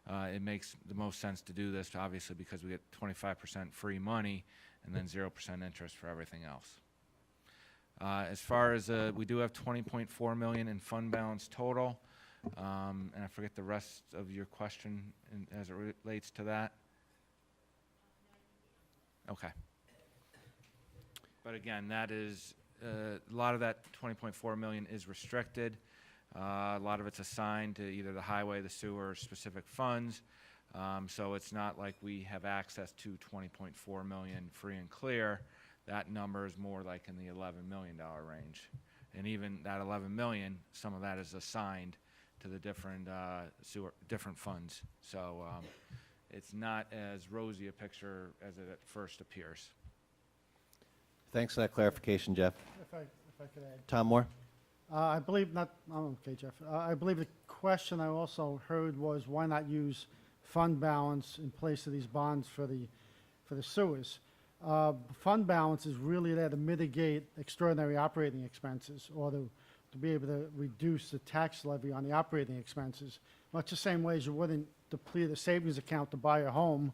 it makes the most sense to do this, obviously, because we get 25% free money and then 0% interest for everything else. As far as, we do have $20.4 million in fund balance total, and I forget the rest of your question as it relates to that. Okay. But again, that is, a lot of that $20.4 million is restricted. A lot of it's assigned to either the highway, the sewer, or specific funds. So it's not like we have access to $20.4 million free and clear. That number is more like in the $11 million range. And even that $11 million, some of that is assigned to the different different funds. So it's not as rosy a picture as it at first appears. Thanks for that clarification, Jeff. If I could add. Tom Moore? I believe not, oh, okay, Jeff. I believe the question I also heard was why not use fund balance in place of these bonds for the sewers? Fund balance is really there to mitigate extraordinary operating expenses or to be able to reduce the tax levy on the operating expenses. Much the same way as you wouldn't deplete a savings account to buy a home.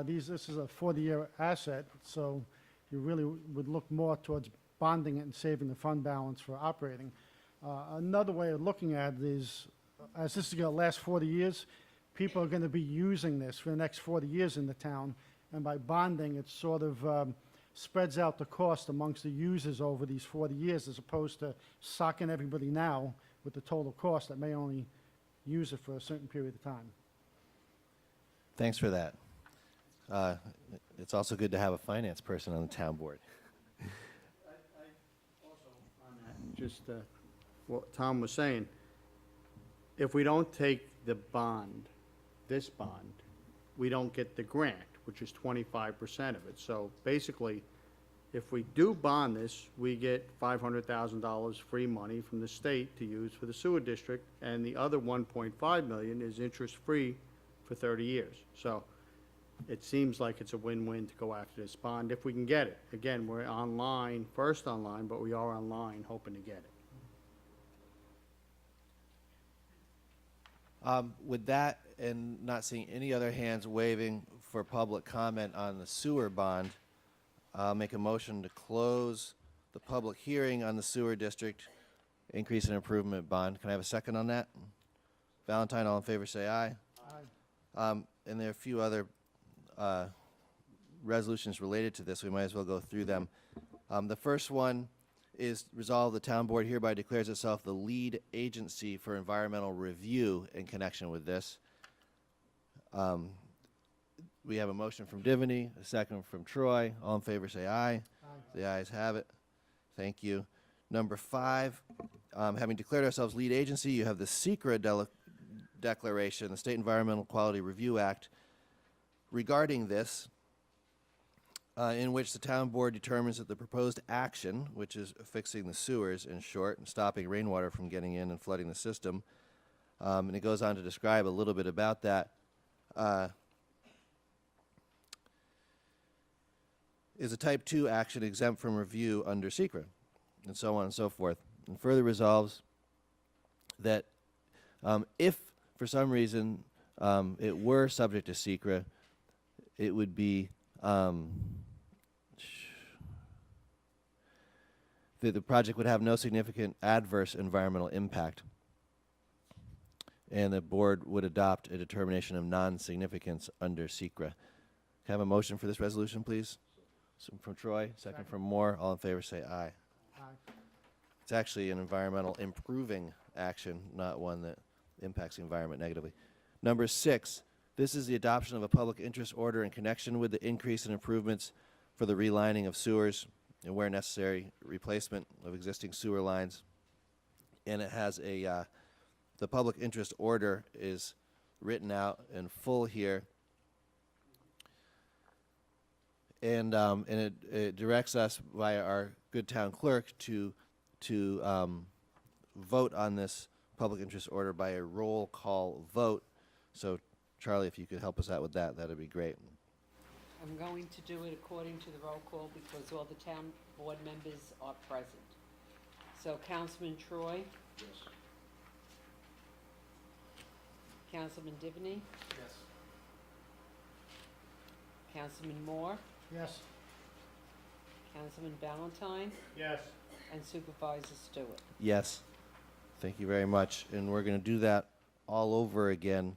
This is a 40-year asset, so you really would look more towards bonding it and saving the fund balance for operating. Another way of looking at it is, as this is going to last 40 years, people are going to be using this for the next 40 years in the town, and by bonding, it sort of spreads out the cost amongst the users over these 40 years, as opposed to socking everybody now with the total cost that may only use it for a certain period of time. Thanks for that. It's also good to have a finance person on the town board. Just what Tom was saying, if we don't take the bond, this bond, we don't get the grant, which is 25% of it. So basically, if we do bond this, we get $500,000 free money from the state to use for the sewer district, and the other $1.5 million is interest-free for 30 years. So it seems like it's a win-win to go after this bond if we can get it. Again, we're online, first online, but we are online hoping to get it. With that, and not seeing any other hands waving for public comment on the sewer bond, I'll make a motion to close the public hearing on the sewer district increase and improvement bond. Can I have a second on that? Valentine, all in favor, say aye. Aye. And there are a few other resolutions related to this. We might as well go through them. The first one is resolve the town board hereby declares itself the lead agency for environmental review in connection with this. We have a motion from Divany, a second from Troy. All in favor say aye. Aye. The ayes have it. Thank you. Number 5, having declared ourselves lead agency, you have the SECRA declaration, the State Environmental Quality Review Act. Regarding this, in which the town board determines that the proposed action, which is fixing the sewers in short and stopping rainwater from getting in and flooding the system, and it goes on to describe a little bit about that, is a type 2 action exempt from review under SECRA, and so on and so forth. And further resolves that if, for some reason, it were subject to SECRA, it would be the project would have no significant adverse environmental impact, and the board would adopt a determination of non-significance under SECRA. Can I have a motion for this resolution, please? So from Troy, second from Moore. All in favor say aye. Aye. It's actually an environmental improving action, not one that impacts the environment negatively. Number 6, this is the adoption of a public interest order in connection with the increase in improvements for the relining of sewers and, where necessary, replacement of existing sewer lines. And it has a, the public interest order is written out in full here. And it directs us via our good town clerk to vote on this public interest order by a roll call vote. So, Charlie, if you could help us out with that, that'd be great. I'm going to do it according to the roll call because all the town board members are present. So Councilman Troy? Yes. Councilman Divney? Yes. Councilman Moore? Yes. Councilman Valentine? Yes. And Supervisor Stewart? Yes. Thank you very much. And we're going to do that all over again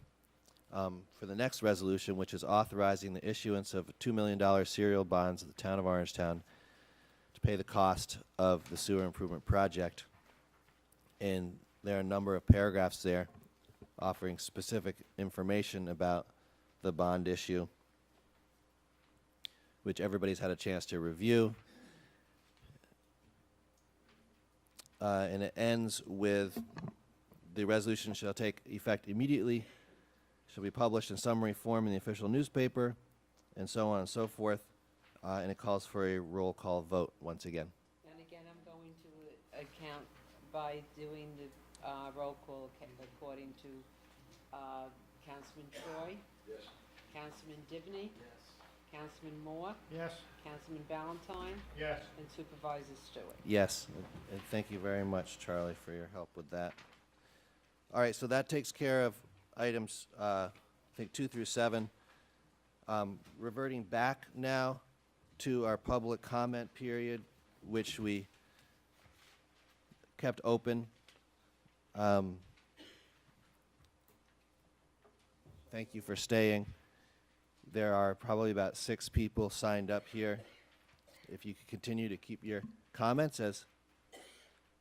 for the next resolution, which is authorizing the issuance of $2 million serial bonds of the town of Orangetown to pay the cost of the sewer improvement project. And there are a number of paragraphs there offering specific information about the bond issue, which everybody's had a chance to review. And it ends with the resolution shall take effect immediately, shall be published in summary form in the official newspaper, and so on and so forth. And it calls for a roll call vote once again. And again, I'm going to account by doing the roll call according to Councilman Troy? Yes. Councilman Divney? Yes. Councilman Moore? Yes. Councilman Valentine? Yes. And Supervisor Stewart? Yes, and thank you very much, Charlie, for your help with that. All right, so that takes care of items, I think, 2 through 7. Reverting back now to our public comment period, which we kept open. Thank you for staying. There are probably about 6 people signed up here. If you could continue to keep your comments as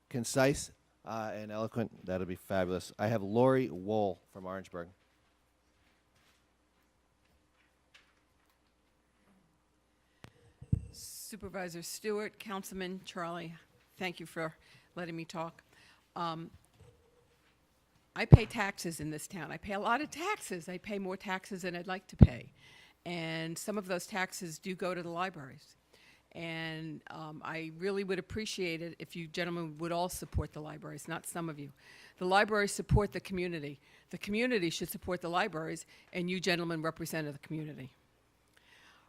concise and eloquent, that would be fabulous. I have Lori Wohl from Orangeburg. Supervisor Stewart, Councilman Charlie, thank you for letting me talk. I pay taxes in this town. I pay a lot of taxes. I pay more taxes than I'd like to pay. And some of those taxes do go to the libraries. And I really would appreciate it if you gentlemen would all support the libraries, not some of you. The libraries support the community. The community should support the libraries, and you gentlemen represent the community.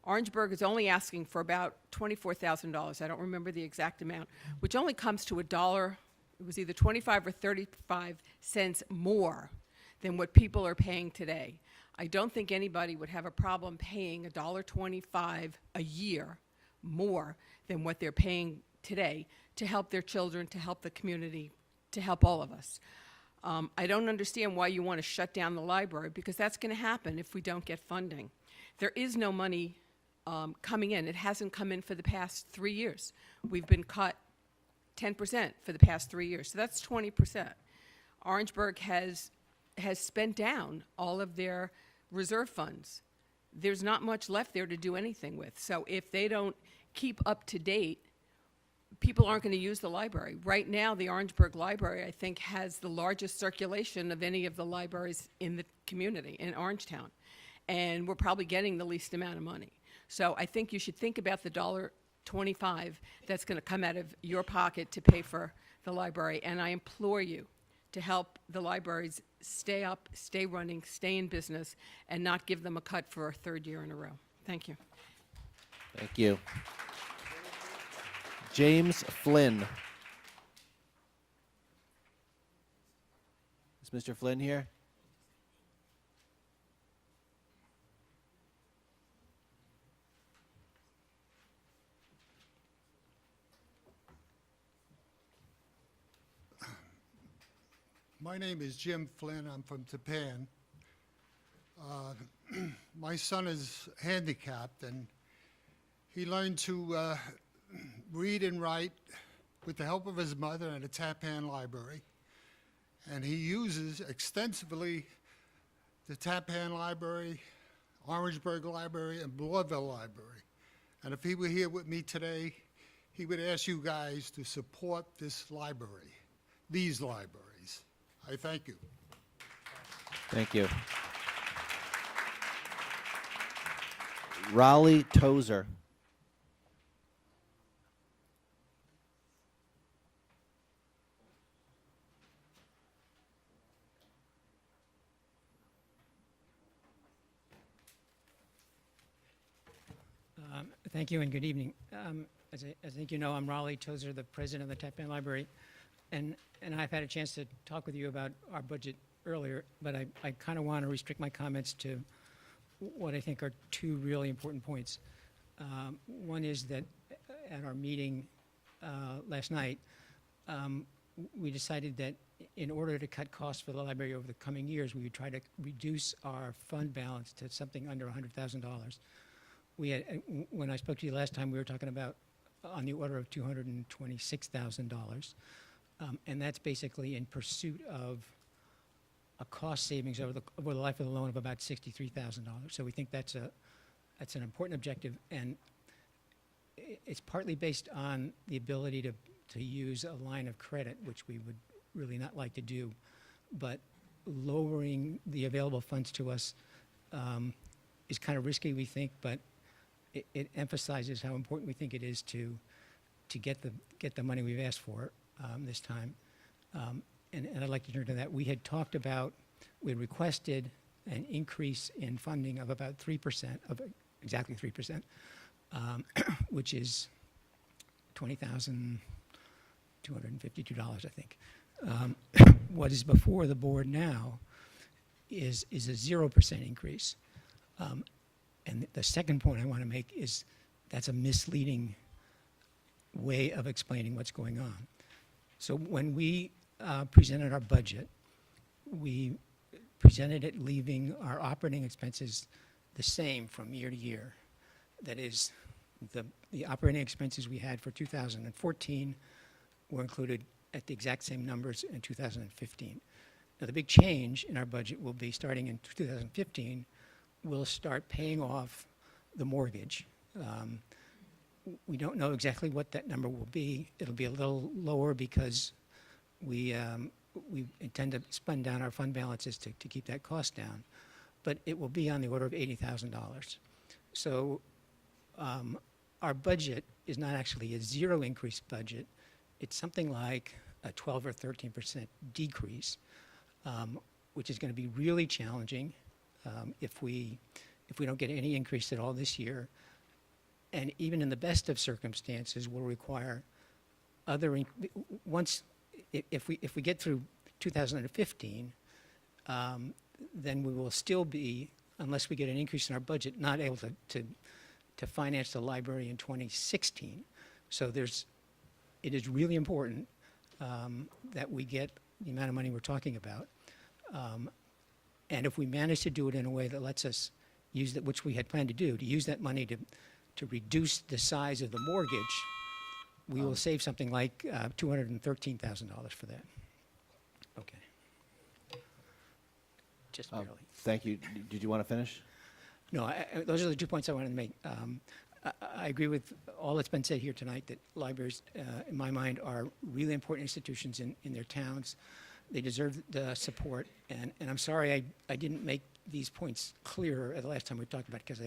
Orangeburg is only asking for about $24,000. I don't remember the exact amount, which only comes to $1. It was either 25 or 35 cents more than what people are paying today. I don't think anybody would have a problem paying $1.25 a year more than what they're paying today to help their children, to help the community, to help all of us. I don't understand why you want to shut down the library, because that's going to happen if we don't get funding. There is no money coming in. It hasn't come in for the past 3 years. We've been cut 10% for the past 3 years, so that's 20%. Orangeburg has spent down all of their reserve funds. There's not much left there to do anything with. So if they don't keep up to date, people aren't going to use the library. Right now, the Orangeburg Library, I think, has the largest circulation of any of the libraries in the community, in Orangetown. And we're probably getting the least amount of money. So I think you should think about the $1.25 that's going to come out of your pocket to pay for the library. And I implore you to help the libraries stay up, stay running, stay in business, and not give them a cut for a third year in a row. Thank you. Thank you. James Flynn. Is Mr. Flynn here? My name is Jim Flynn. I'm from Japan. My son is handicapped, and he learned to read and write with the help of his mother at a Tappan library. And he uses extensively the Tappan Library, Orangeburg Library, and Bloorville Library. And if he were here with me today, he would ask you guys to support this library, these libraries. I thank you. Thank you. Raleigh Tozer. Thank you and good evening. As I think you know, I'm Raleigh Tozer, the president of the Tappan Library, and I've had a chance to talk with you about our budget earlier, but I kind of want to restrict my comments to what I think are two really important points. One is that at our meeting last night, we decided that in order to cut costs for the library over the coming years, we would try to reduce our fund balance to something under $100,000. We had, when I spoke to you last time, we were talking about on the order of $226,000, and that's basically in pursuit of a cost savings over the life of the loan of about $63,000. So we think that's an important objective, and it's partly based on the ability to use a line of credit, which we would really not like to do, but lowering the available funds to us is kind of risky, we think, but it emphasizes how important we think it is to get the money we've asked for this time. And I'd like to turn to that. We had talked about, we had requested an increase in funding of about 3%, of exactly 3%, which is $20,252, I think. What is before the board now is a 0% increase. And the second point I want to make is that's a misleading way of explaining what's going on. So when we presented our budget, we presented it leaving our operating expenses the same from year to year. That is, the operating expenses we had for 2014 were included at the exact same numbers in 2015. Now, the big change in our budget will be starting in 2015, we'll start paying off the mortgage. We don't know exactly what that number will be. It'll be a little lower because we intend to spend down our fund balances to keep that cost down, but it will be on the order of $80,000. So our budget is not actually a zero increase budget. It's something like a 12 or 13% decrease, which is going to be really challenging if we don't get any increase at all this year. And even in the best of circumstances, will require other, if we get through 2015, then we will still be, unless we get an increase in our budget, not able to finance the library in 2016. So it is really important that we get the amount of money we're talking about. And if we manage to do it in a way that lets us use that, which we had planned to do, to use that money to reduce the size of the mortgage, we will save something like $213,000 for that. Okay. Just barely. Thank you. Did you want to finish? No, those are the 2 points I wanted to make. I agree with all that's been said here tonight, that libraries, in my mind, are really important institutions in their towns. They deserve the support, and I'm sorry I didn't make these points clearer the last time we talked about it, because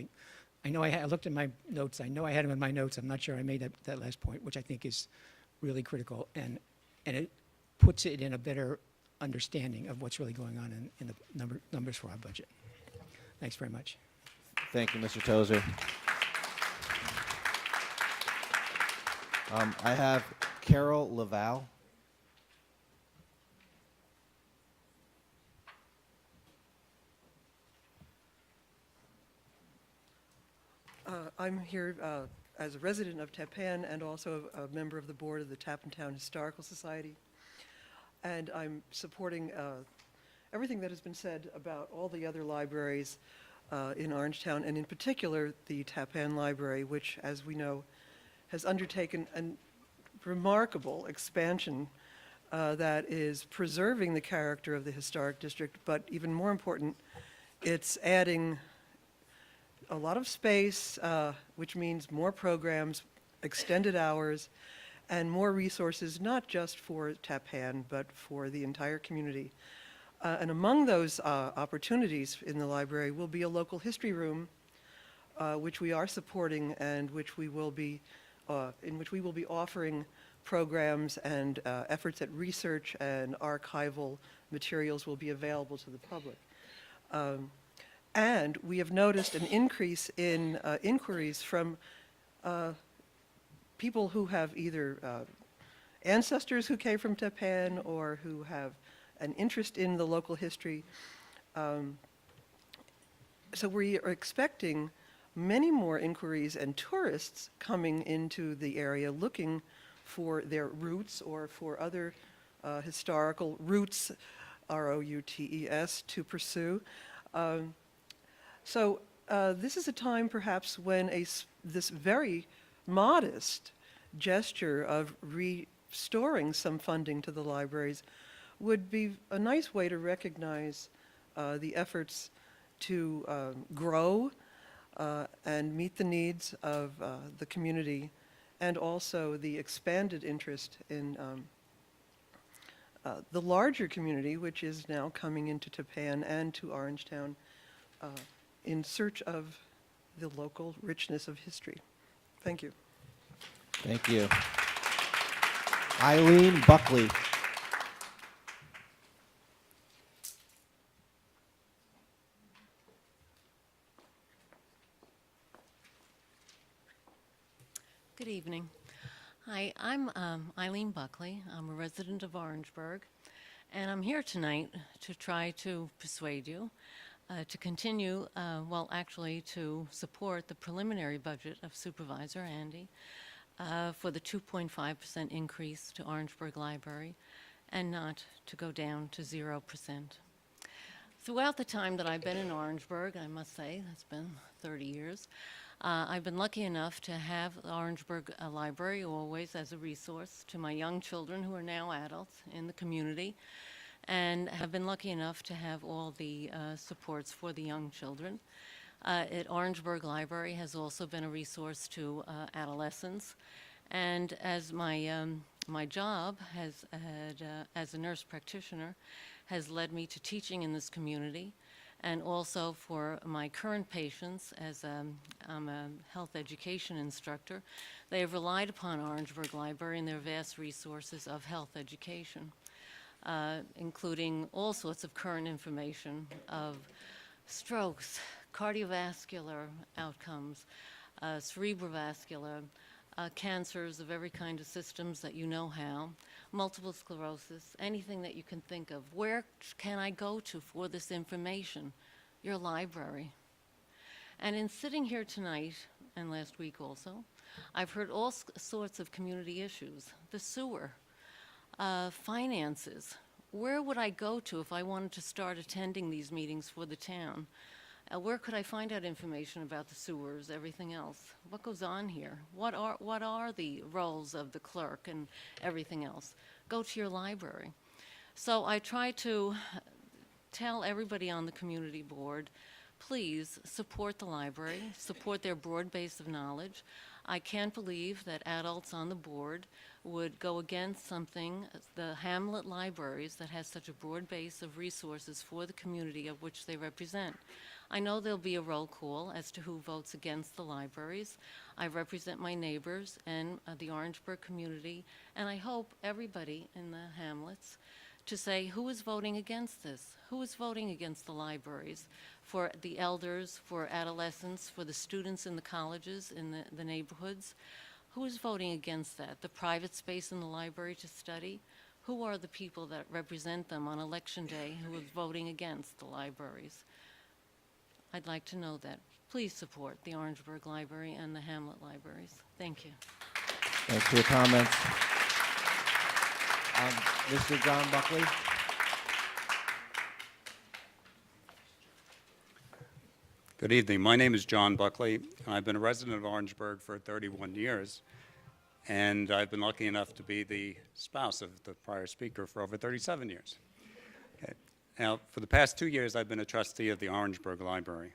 I know I looked at my notes. I know I had them in my notes. I'm not sure I made that last point, which I think is really critical, and it puts it in a better understanding of what's really going on in the numbers for our budget. Thanks very much. Thank you, Mr. Tozer. I have Carol Laval. I'm here as a resident of Tappan and also a member of the board of the Tappan Town Historical Society. And I'm supporting everything that has been said about all the other libraries in Orangetown, and in particular the Tappan Library, which, as we know, has undertaken a remarkable expansion that is preserving the character of the historic district, but even more important, it's adding a lot of space, which means more programs, extended hours, and more resources, not just for Tappan, but for the entire community. And among those opportunities in the library will be a local history room, which we are supporting and which we will be, in which we will be offering programs and efforts at research, and archival materials will be available to the public. And we have noticed an increase in inquiries from people who have either ancestors who came from Tappan or who have an interest in the local history. So we are expecting many more inquiries and tourists coming into the area looking for their roots or for other historical routes, R-O-U-T-E-S, to pursue. So this is a time perhaps when this very modest gesture of restoring some funding to the libraries would be a nice way to recognize the efforts to grow and meet the needs of the community, and also the expanded interest in the larger community, which is now coming into Tappan and to Orangetown in search of the local richness of history. Thank you. Thank you. Eileen Buckley. Good evening. Hi, I'm Eileen Buckley. I'm a resident of Orangeburg, and I'm here tonight to try to persuade you to continue, well, actually to support the preliminary budget of Supervisor Andy for the 2.5% increase to Orangeburg Library, and not to go down to 0%. Throughout the time that I've been in Orangeburg, I must say, that's been 30 years, I've been lucky enough to have the Orangeburg Library always as a resource to my young children who are now adults in the community, and have been lucky enough to have all the supports for the young children. At Orangeburg Library has also been a resource to adolescents, and as my job has had, as a nurse practitioner has led me to teaching in this community, and also for my current patients, as I'm a health education instructor, they have relied upon Orangeburg Library and their vast resources of health education, including all sorts of current information of strokes, cardiovascular outcomes, cerebrovascular, cancers of every kind of systems that you know how, multiple sclerosis, anything that you can think of. Where can I go to for this information? Your library. And in sitting here tonight, and last week also, I've heard all sorts of community issues. The sewer, finances. Where would I go to if I wanted to start attending these meetings for the town? Where could I find out information about the sewers, everything else? What goes on here? What are the roles of the clerk and everything else? Go to your library. So I try to tell everybody on the community board, please support the library, support their broad base of knowledge. I can't believe that adults on the board would go against something, the Hamlet Libraries, that has such a broad base of resources for the community of which they represent. I know there'll be a roll call as to who votes against the libraries. I represent my neighbors and the Orangeburg community, and I hope everybody in the hamlets to say who is voting against this? Who is voting against the libraries? For the elders, for adolescents, for the students in the colleges, in the neighborhoods? Who is voting against that? The private space in the library to study? Who are the people that represent them on Election Day who are voting against the libraries? I'd like to know that. Please support the Orangeburg Library and the Hamlet Libraries. Thank you. Thanks for your comments. Mr. John Buckley. Good evening. My name is John Buckley, and I've been a resident of Orangeburg for 31 years, and I've been lucky enough to be the spouse of the prior speaker for over 37 years. Okay. Now, for the past 2 years, I've been a trustee of the Orangeburg Library.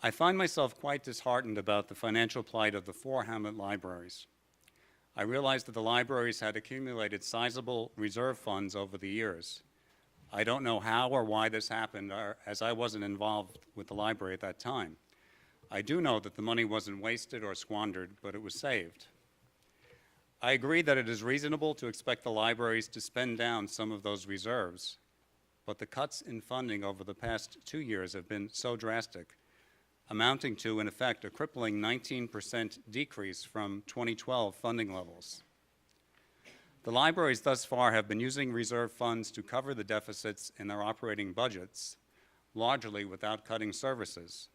I find myself quite disheartened about the financial plight of the 4 Hamlet libraries. I realized that the libraries had accumulated sizable reserve funds over the years. I don't know how or why this happened, as I wasn't involved with the library at that time. I do know that the money wasn't wasted or squandered, but it was saved. I agree that it is reasonable to expect the libraries to spend down some of those reserves, but the cuts in funding over the past 2 years have been so drastic, amounting to, in effect, a crippling 19% decrease from 2012 funding levels. The libraries thus far have been using reserve funds to cover the deficits in their operating budgets, largely without cutting services.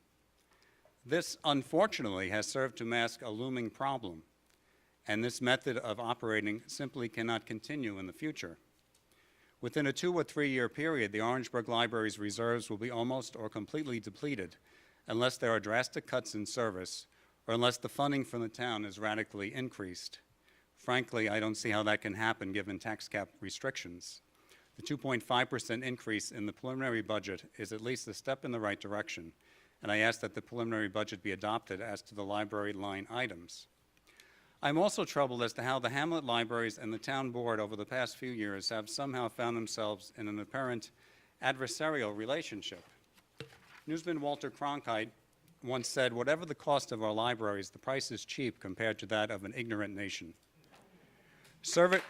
This, unfortunately, has served to mask a looming problem, and this method of operating simply cannot continue in the future. Within a 2 or 3 year period, the Orangeburg Library's reserves will be almost or completely depleted unless there are drastic cuts in service or unless the funding from the town is radically increased. Frankly, I don't see how that can happen given tax cap restrictions. The 2.5% increase in the preliminary budget is at least a step in the right direction, and I ask that the preliminary budget be adopted as to the library line items. I'm also troubled as to how the Hamlet libraries and the town board over the past few years have somehow found themselves in an apparent adversarial relationship. Newsman Walter Cronkite once said, "Whatever the cost of our libraries, the price is cheap compared to that of an ignorant nation." Survey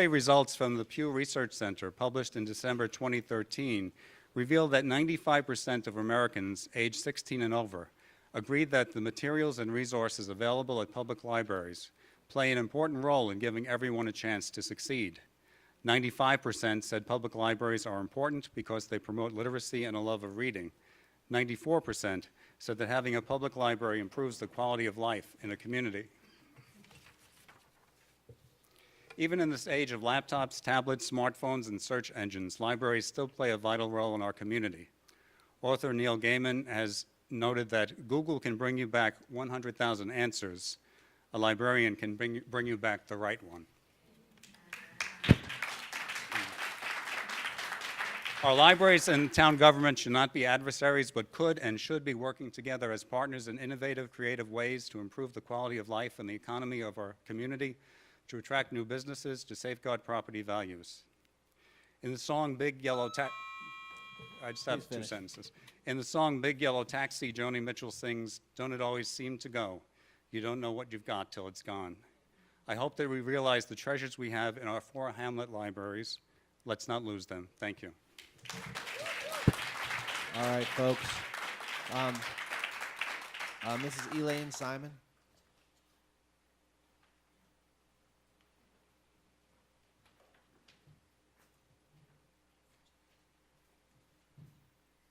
results from the Pew Research Center published in December 2013 revealed that 95% of Americans aged 16 and over agreed that the materials and resources available at public libraries play an important role in giving everyone a chance to succeed. 95% said public libraries are important because they promote literacy and a love of reading. 94% said that having a public library improves the quality of life in a community. Even in this age of laptops, tablets, smartphones, and search engines, libraries still play a vital role in our community. Author Neil Gaiman has noted that Google can bring you back 100,000 answers. A librarian can bring you back the right one. Our libraries and town government should not be adversaries, but could and should be working together as partners in innovative, creative ways to improve the quality of life and the economy of our community, to attract new businesses, to safeguard property values. In the song Big Yellow Taxi, I just have 2 sentences. In the song Big Yellow Taxi, Joni Mitchell sings, "Don't it always seem to go? You don't know what you've got till it's gone." I hope that we realize the treasures we have in our 4 Hamlet libraries. Let's not lose them. Thank you. All right, folks. Mrs. Elaine Simon.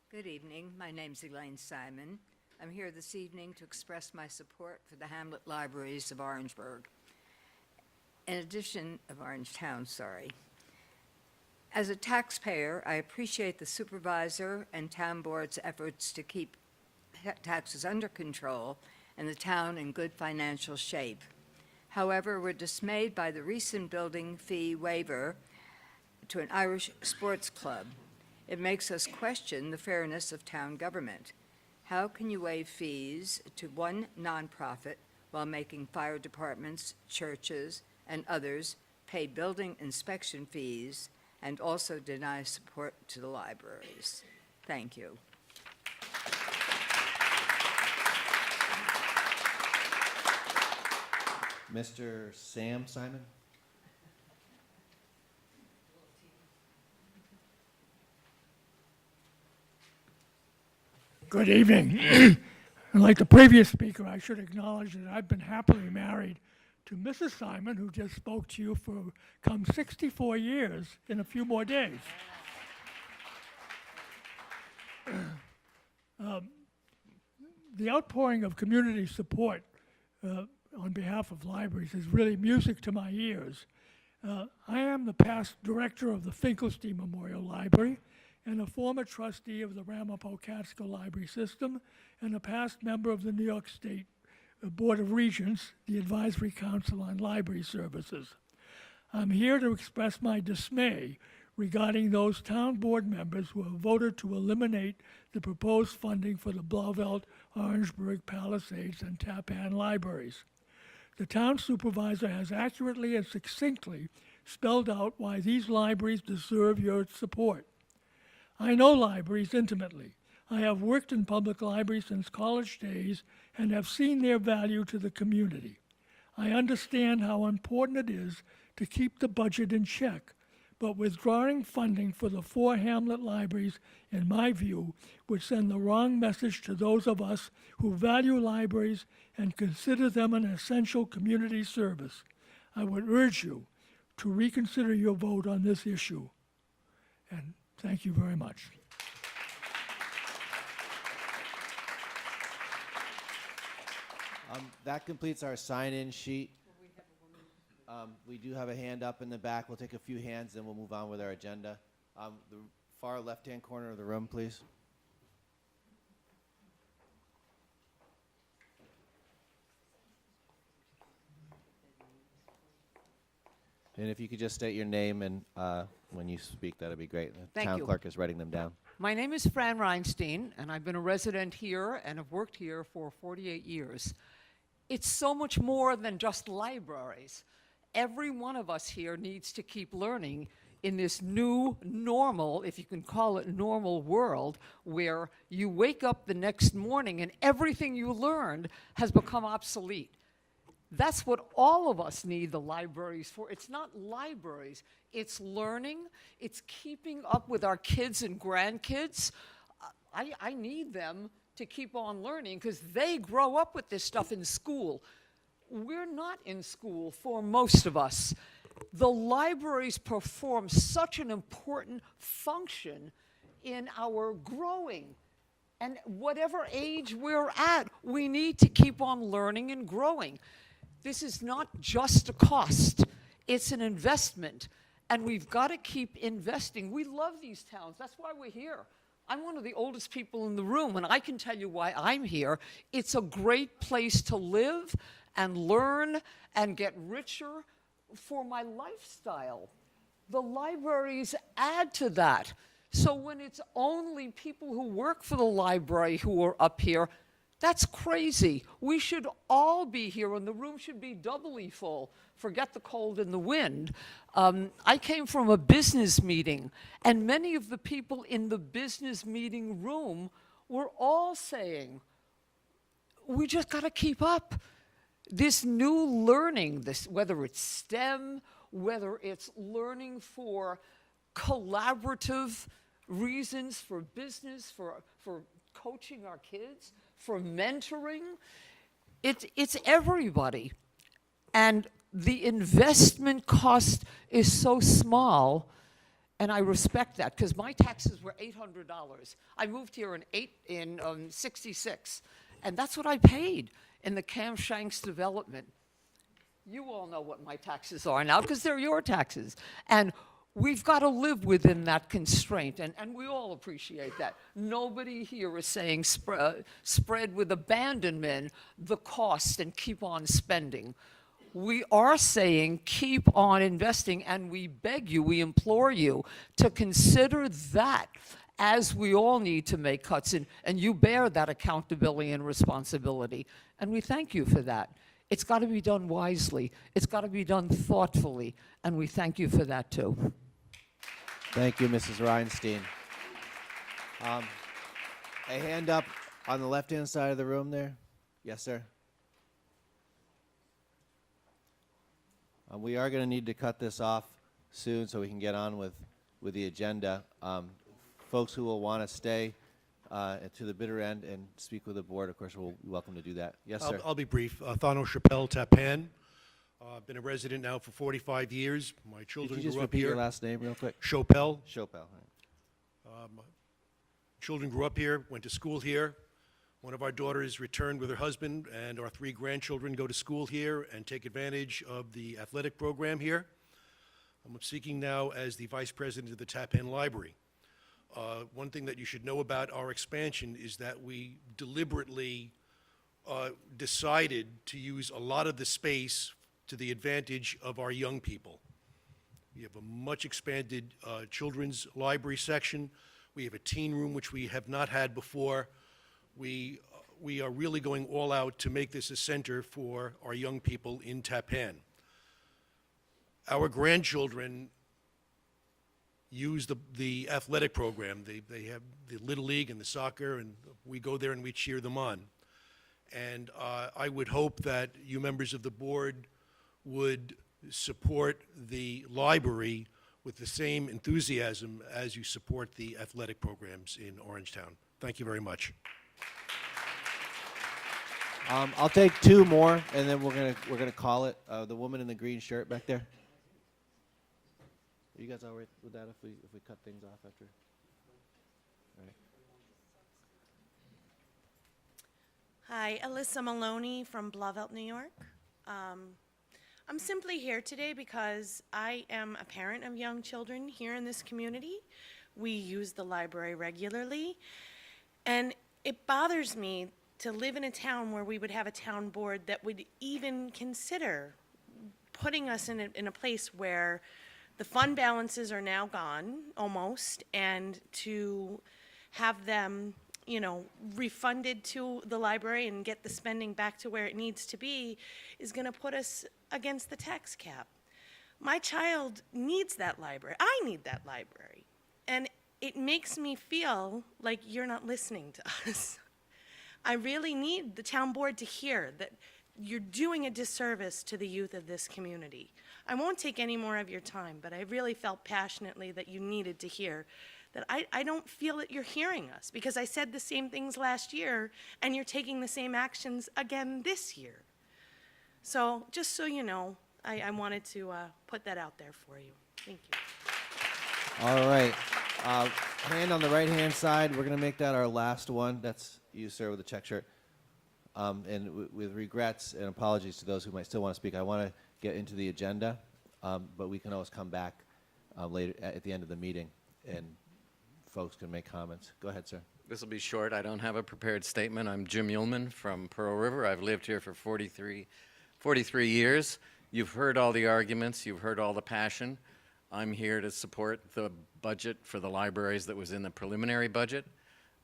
Good evening. My name's Elaine Simon. I'm here this evening to express my support for the Hamlet Libraries of Orangeburg. In addition, of Orangetown, sorry. As a taxpayer, I appreciate the supervisor and town board's efforts to keep taxes under control and the town in good financial shape. However, we're dismayed by the recent building fee waiver to an Irish sports club. It makes us question the fairness of town government. How can you waive fees to one nonprofit while making fire departments, churches, and others pay building inspection fees and also deny support to the libraries. Thank you. Mr. Sam Simon? Good evening. Like the previous speaker, I should acknowledge that I've been happily married to Mrs. Simon, who just spoke to you for come 64 years in a few more days. The outpouring of community support on behalf of libraries is really music to my ears. I am the past director of the Finkelstein Memorial Library and a former trustee of the Ramapo Catskill Library System and a past member of the New York State Board of Regents, the Advisory Council on Library Services. I'm here to express my dismay regarding those town board members who have voted to eliminate the proposed funding for the Blauvelt, Orangeburg, Palisades, and Tappan libraries. The town supervisor has accurately and succinctly spelled out why these libraries deserve your support. I know libraries intimately. I have worked in public libraries since college days and have seen their value to the community. I understand how important it is to keep the budget in check, but withdrawing funding for the 4 Hamlet libraries, in my view, would send the wrong message to those of us who value libraries and consider them an essential community service. I would urge you to reconsider your vote on this issue. And thank you very much. That completes our sign-in sheet. We do have a hand up in the back. We'll take a few hands, and we'll move on with our agenda. The far left-hand corner of the room, please. And if you could just state your name and when you speak, that'd be great. The Thank town you. clerk is writing them down. My name is Fran Reinstein, and I've been a resident here and have worked here for 48 years. It's so much more than just libraries. Every one of us here needs to keep learning in this new normal, if you can call it normal world, where you wake up the next morning and everything you learned has become obsolete. That's what all of us need the libraries for. It's not libraries, it's learning, it's keeping up with our kids and grandkids. I need them to keep on learning because they grow up with this stuff in school. We're not in school for most of us. The libraries perform such an important function in our growing. And whatever age we're at, we need to keep on learning and growing. This is not just a cost, it's an investment. And we've got to keep investing. We love these towns, that's why we're here. I'm one of the oldest people in the room, and I can tell you why I'm here. It's a great place to live and learn and get richer for my lifestyle. The libraries add to that. So when it's only people who work for the library who are up here, that's crazy. We should all be here, and the room should be doubly full. Forget the cold and the wind. I came from a business meeting, and many of the people in the business meeting room were all saying, we just got to keep up. This new learning, whether it's STEM, whether it's learning for collaborative reasons, for business, for coaching our kids, for mentoring, it's everybody. And the investment cost is so small, and I respect that, because my taxes were $800. I moved here in 66, and that's what I paid in the Cam Shanks development. You all know what my taxes are now, because they're your taxes. And we've got to live within that constraint, and we all appreciate that. Nobody here is saying spread with abandonment the cost and keep on spending. We are saying keep on investing, and we beg you, we implore you to consider that as we all need to make cuts, and you bear that accountability and responsibility, and we thank you for that. It's got to be done wisely. It's got to be done thoughtfully, and we thank you for that too. Thank you, Mrs. Reinstein. A hand up on the left-hand side of the room there. Yes, sir. We are going to need to cut this off soon so we can get on with the agenda. Folks who will want to stay to the bitter end and speak with the board, of course, will be welcome to do that. Yes, sir. I'll be brief. Thano Chappelle, Tapan. I've been a resident now for 45 years. My children Could you just grew up repeat here. your last name real quick? Chappelle. Chappelle. My children grew up here, went to school here. One of our daughters returned with her husband, and our 3 grandchildren go to school here and take advantage of the athletic program here. I'm speaking now as the vice president of the Tappan Library. One thing that you should know about our expansion is that we deliberately decided to use a lot of the space to the advantage of our young people. We have a much expanded children's library section. We have a teen room, which we have not had before. We are really going all out to make this a center for our young people in Tappan. Our grandchildren use the athletic program. They have the Little League and the soccer, and we go there and we cheer them on. And I would hope that you members of the board would support the library with the same enthusiasm as you support the athletic programs in Orangetown. Thank you very much. I'll take 2 more, and then we're gonna call it. The woman in the green shirt back there. Are you guys all right with that if we cut things off after? All right. Hi, Alyssa Maloney from Blauvelt, New York. I'm simply here today because I am a parent of young children here in this community. We use the library regularly, and it bothers me to live in a town where we would have a town board that would even consider putting us in a place where the fund balances are now gone, almost, and to have them, you know, refunded to the library and get the spending back to where it needs to be is going to put us against the tax cap. My child needs that library. I need that library. And it makes me feel like you're not listening to us. I really need the town board to hear that you're doing a disservice to the youth of this community. I won't take any more of your time, but I really felt passionately that you needed to hear that I don't feel that you're hearing us, because I said the same things last year, and you're taking the same actions again this year. So just so you know, I wanted to put that out there for you. Thank you. All right. Hand on the right-hand side. We're going to make that our last one. That's you, sir, with the check shirt. And with regrets and apologies to those who might still want to speak, I want to get into the agenda, but we can always come back later at the end of the meeting, and folks can make comments. Go ahead, sir. This will be short. I don't have a prepared statement. I'm Jim Ullman from Pearl River. I've lived here for 43 years. You've heard all the arguments. You've heard all the passion. I'm here to support the budget for the libraries that was in the preliminary budget,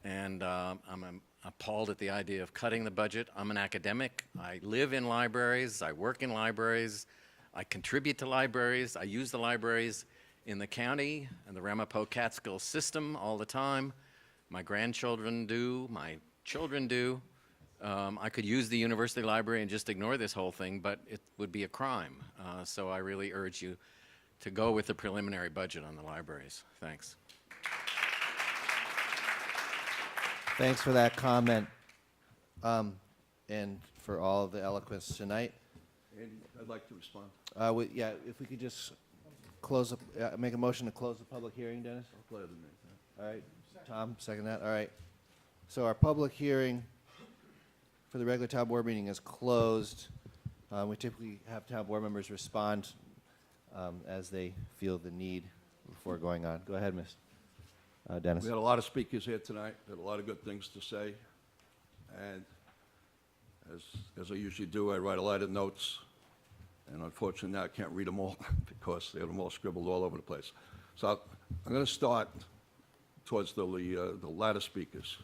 and I'm appalled at the idea of cutting the budget. I'm an academic. I live in libraries. I work in libraries. I contribute to libraries. I use the libraries in the county and the Ramapo Catskill system all the time. My grandchildren do. My children do. I could use the university library and just ignore this whole thing, but it would be a crime. So I really urge you to go with the preliminary budget on the libraries. Thanks. Thanks for that comment, and for all of the eloquence tonight. Andy, I'd like to respond. Yeah, if we could just close up, make a motion to close the public hearing, Dennis? I'll gladly make that. All right, Tom, second that. All right. So our public hearing for the regular town board meeting is closed. We typically have town board members respond as they feel the need before going on. Go ahead, Ms. Dennis. We had a lot of speakers here tonight. They had a lot of good things to say. And as I usually do, I write a lot of notes. And unfortunately now I can't read them all because they have them all scribbled all over the place. So I'm going to start towards the latter speakers.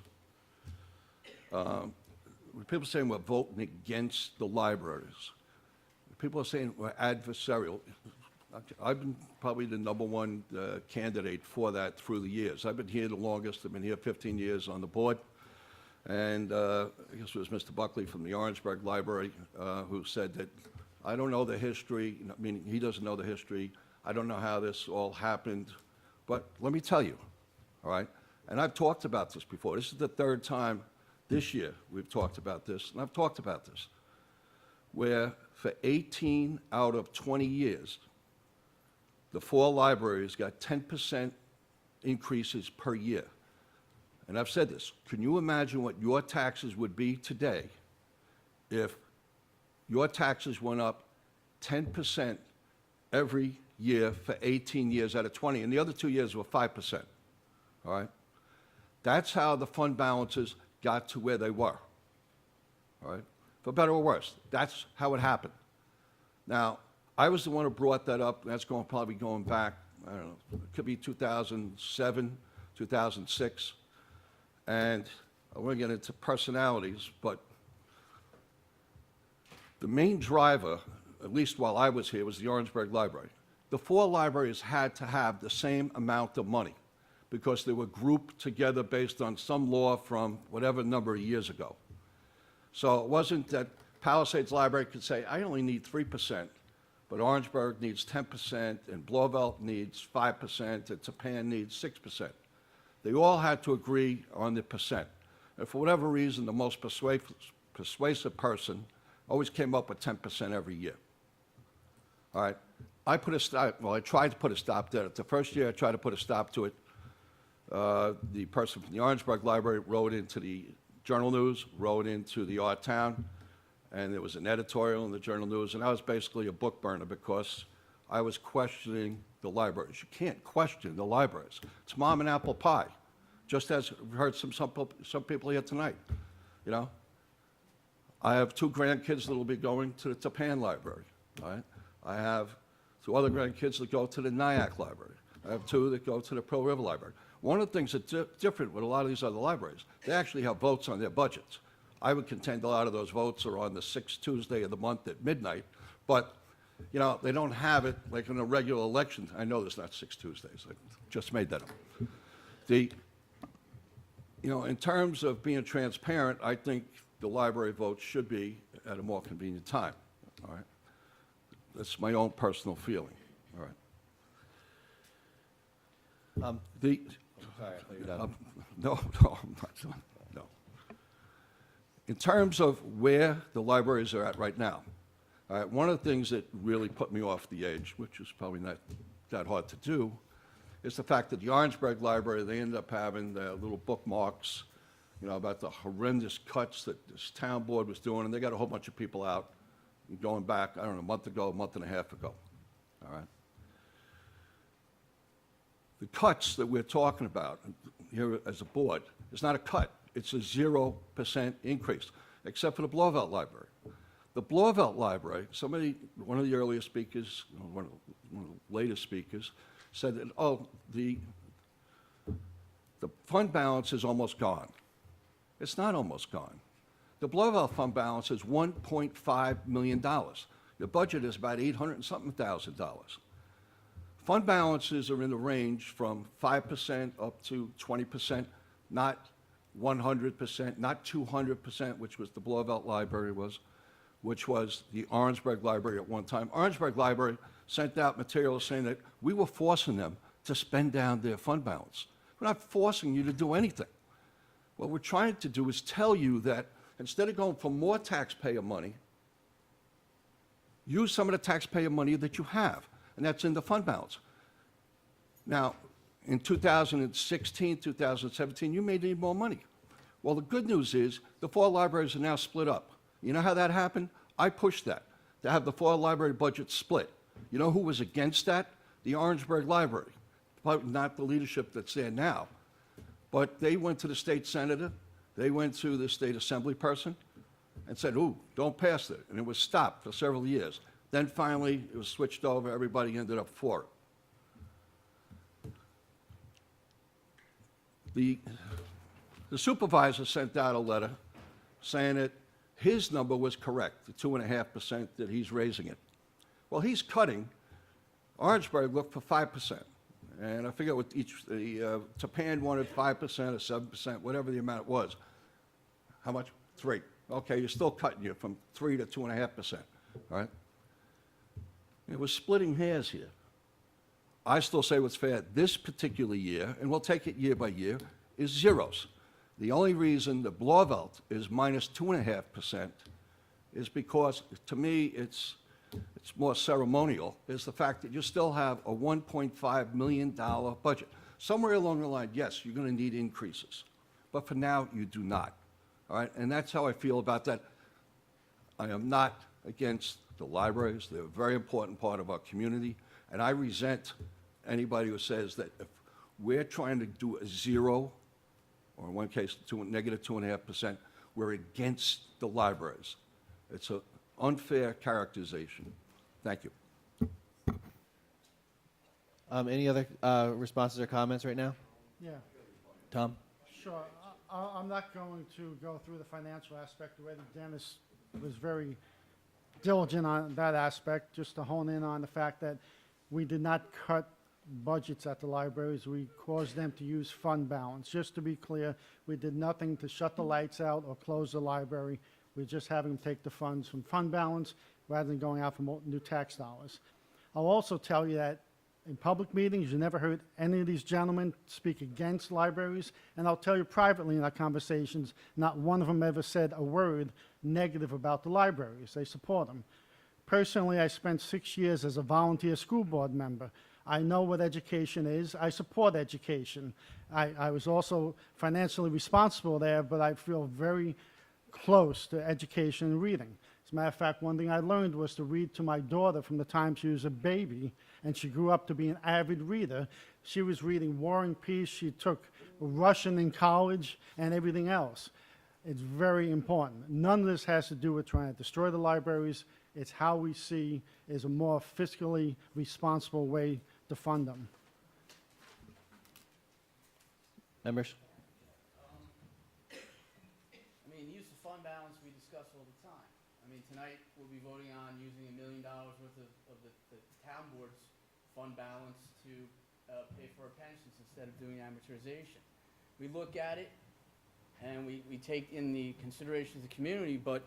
When people are saying we're voting against the libraries, people are saying we're adversarial. I've been probably the number one candidate for that through the years. I've been here the longest. I've been here 15 years on the board. And I guess it was Mr. Buckley from the Orangeburg Library who said that I don't know the history, meaning he doesn't know the history. I don't know how this all happened. But let me tell you, all right? And I've talked about this before. This is the third time this year we've talked about this, and I've talked about this, where for 18 out of 20 years, the 4 libraries got 10% increases per year. And I've said this, can you imagine what your taxes would be today if your taxes went up 10% every year for 18 years out of 20, and the other 2 years were 5%, all right? That's how the fund balances got to where they were, all right? For better or worse, that's how it happened. Now, I was the one who brought that up, and that's probably going back, I don't know, it could be 2007, 2006, and I want to get into personalities, but the main driver, at least while I was here, was the Orangeburg Library. The 4 libraries had to have the same amount of money because they were grouped together based on some law from whatever number of years ago. So it wasn't that Palisades Library could say, I only need 3%, but Orangeburg needs 10%, and Blauvelt needs 5%, and Tapan needs 6%. They all had to agree on the percent. And for whatever reason, the most persuasive person always came up with 10% every year. All right? I tried to put a stop to it. The first year I tried to put a stop to it. The person from the Orangeburg Library wrote into the Journal News, wrote into the Art Town, and there was an editorial in the Journal News, and I was basically a book burner because I was questioning the libraries. You can't question the libraries. It's mom and apple pie, just as we've heard some people here tonight, you know? I have 2 grandkids that will be going to the Tapan Library, all right? I have 2 other grandkids that go to the Nyack Library. I have 2 that go to the Pearl River Library. One of the things that's different with a lot of these other libraries, they actually have votes on their budgets. I would contend a lot of those votes are on the 6th Tuesday of the month at midnight, but you know, they don't have it like in a regular election. I know there's not 6 Tuesdays. I just made that up. You know, in terms of being transparent, I think the library votes should be at a more convenient time, all right? That's my own personal feeling, all right? Sorry, I thought you were done. No, I'm not done, no. In terms of where the libraries are at right now, all right, one of the things that really put me off the edge, which is probably not that hard to do, is the fact that the Orangeburg Library, they ended up having the little bookmarks, you know, about the horrendous cuts that this town board was doing, and they got a whole bunch of people out going back, I don't know, a month ago, a month and a half ago, all right? The cuts that we're talking about here as a board is not a cut. It's a 0% increase, except for the Blauvelt Library. The Blauvelt Library, one of the earlier speakers, one of the latest speakers, said that, oh, the fund balance is almost gone. It's not almost gone. The Blauvelt fund balance is $1.5 million. The budget is about $800-something thousand. Fund balances are in the range from 5% up to 20%, not 100%, not 200%, which was the Blauvelt Library was, which was the Orangeburg Library at one time. Orangeburg Library sent out materials saying that we were forcing them to spend down their fund balance. We're not forcing you to do anything. What we're trying to do is tell you that instead of going for more taxpayer money, use some of the taxpayer money that you have, and that's in the fund balance. Now, in 2016, 2017, you may need more money. Well, the good news is the 4 libraries are now split up. You know how that happened? I pushed that, to have the 4 library budgets split. You know who was against that? The Orangeburg Library. Probably not the leadership that's there now. But they went to the state senator, they went to the state assembly person, and said, ooh, don't pass it. And it was stopped for several years. Then finally, it was switched over, everybody ended up for it. The supervisor sent out a letter saying that his number was correct, the 2.5% that he's raising it. Well, he's cutting Orangeburg looked for 5%. And I forget what Tapan wanted 5% or 7%, whatever the amount it was. How much? 3. Okay, you're still cutting you from 3 to 2.5%, all right? It was splitting hairs here. I still say what's fair this particular year, and we'll take it year by year, is zeros. The only reason the Blauvelt is minus 2.5% is because, to me, it's more ceremonial, is the fact that you still have a $1.5 million budget. Somewhere along the line, yes, you're going to need increases, but for now, you do not. All right, and that's how I feel about that. I am not against the libraries. They're a very important part of our community, and I resent anybody who says that if we're trying to do a 0, or in one case, negative 2.5%, we're against the libraries. It's an unfair characterization. Thank you. Any other responses or comments right now? Yeah, Tom? sure. I'm not going to go through the financial aspect. Already Dennis was very diligent on that aspect, just to hone in on the fact that we did not cut budgets at the libraries. We caused them to use fund balance. Just to be clear, we did nothing to shut the lights out or close the library. We're just having them take the funds from fund balance rather than going out for new tax dollars. I'll also tell you that in public meetings, you never heard any of these gentlemen speak against libraries, and I'll tell you privately in our conversations, not one of them ever said a word negative about the libraries. They support them. Personally, I spent 6 years as a volunteer school board member. I know what education is. I support education. I was also financially responsible there, but I feel very close to education and reading. As a matter of fact, one thing I learned was to read to my daughter from the time she was a baby, and she grew up to be an avid reader. She was reading War and Peace. She took Russian in college and everything else. It's very important. None of this has to do with trying to destroy the libraries. It's how we see is a more fiscally responsible way to fund them. Members? I mean, use of fund balance we discuss all the time. I mean, tonight we'll be voting on using $1 million worth of the town board's fund balance to pay for our pensions instead of doing amortization. We look at it and we take in the consideration of the community, but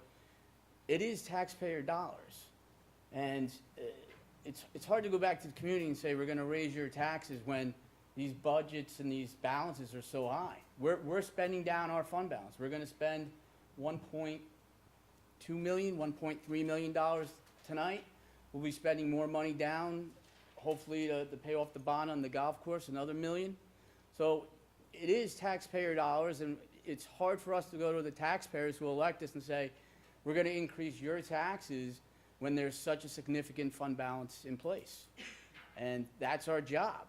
it is taxpayer dollars. And it's hard to go back to the community and say we're going to raise your taxes when these budgets and these balances are so high. We're spending down our fund balance. We're going to spend $1.2 million, $1.3 million tonight. We'll be spending more money down, hopefully to pay off the bond on the golf course, another $1 million. So it is taxpayer dollars, and it's hard for us to go to the taxpayers who elect us and say, we're going to increase your taxes when there's such a significant fund balance in place. And that's our job.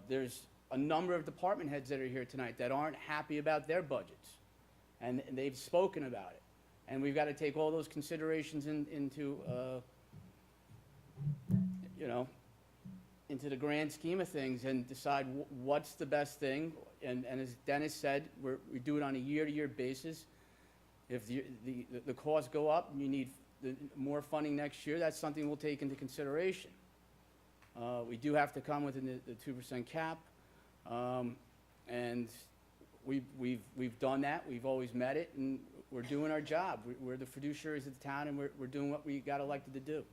There's a number of department heads that are here tonight that aren't happy about their budgets, and they've spoken about it. And we've got to take all those considerations into into the grand scheme of things and decide what's the best thing. And as Dennis said, we do it on a year-to-year basis. If the costs go up and you need more funding next year, that's something we'll take into consideration. We do have to come within the 2% cap, and we've done that. We've always met it, and we're doing our job. We're the fiduciaries of the town, and we're doing what we got elected to do.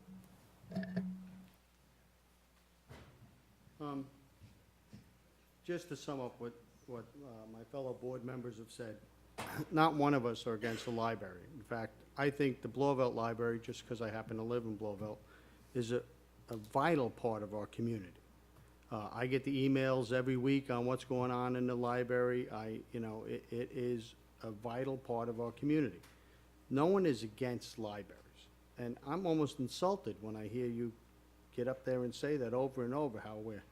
Just to sum up what my fellow board members have said, not one of us are against the library. In fact, I think the Blauvelt Library, just because I happen to live in Blauvelt, is a vital part of our community. I get the emails every week on what's going on in the library. It is a vital part of our community. No one is against libraries. And I'm almost insulted when I hear you get up there and say that over and over, how we're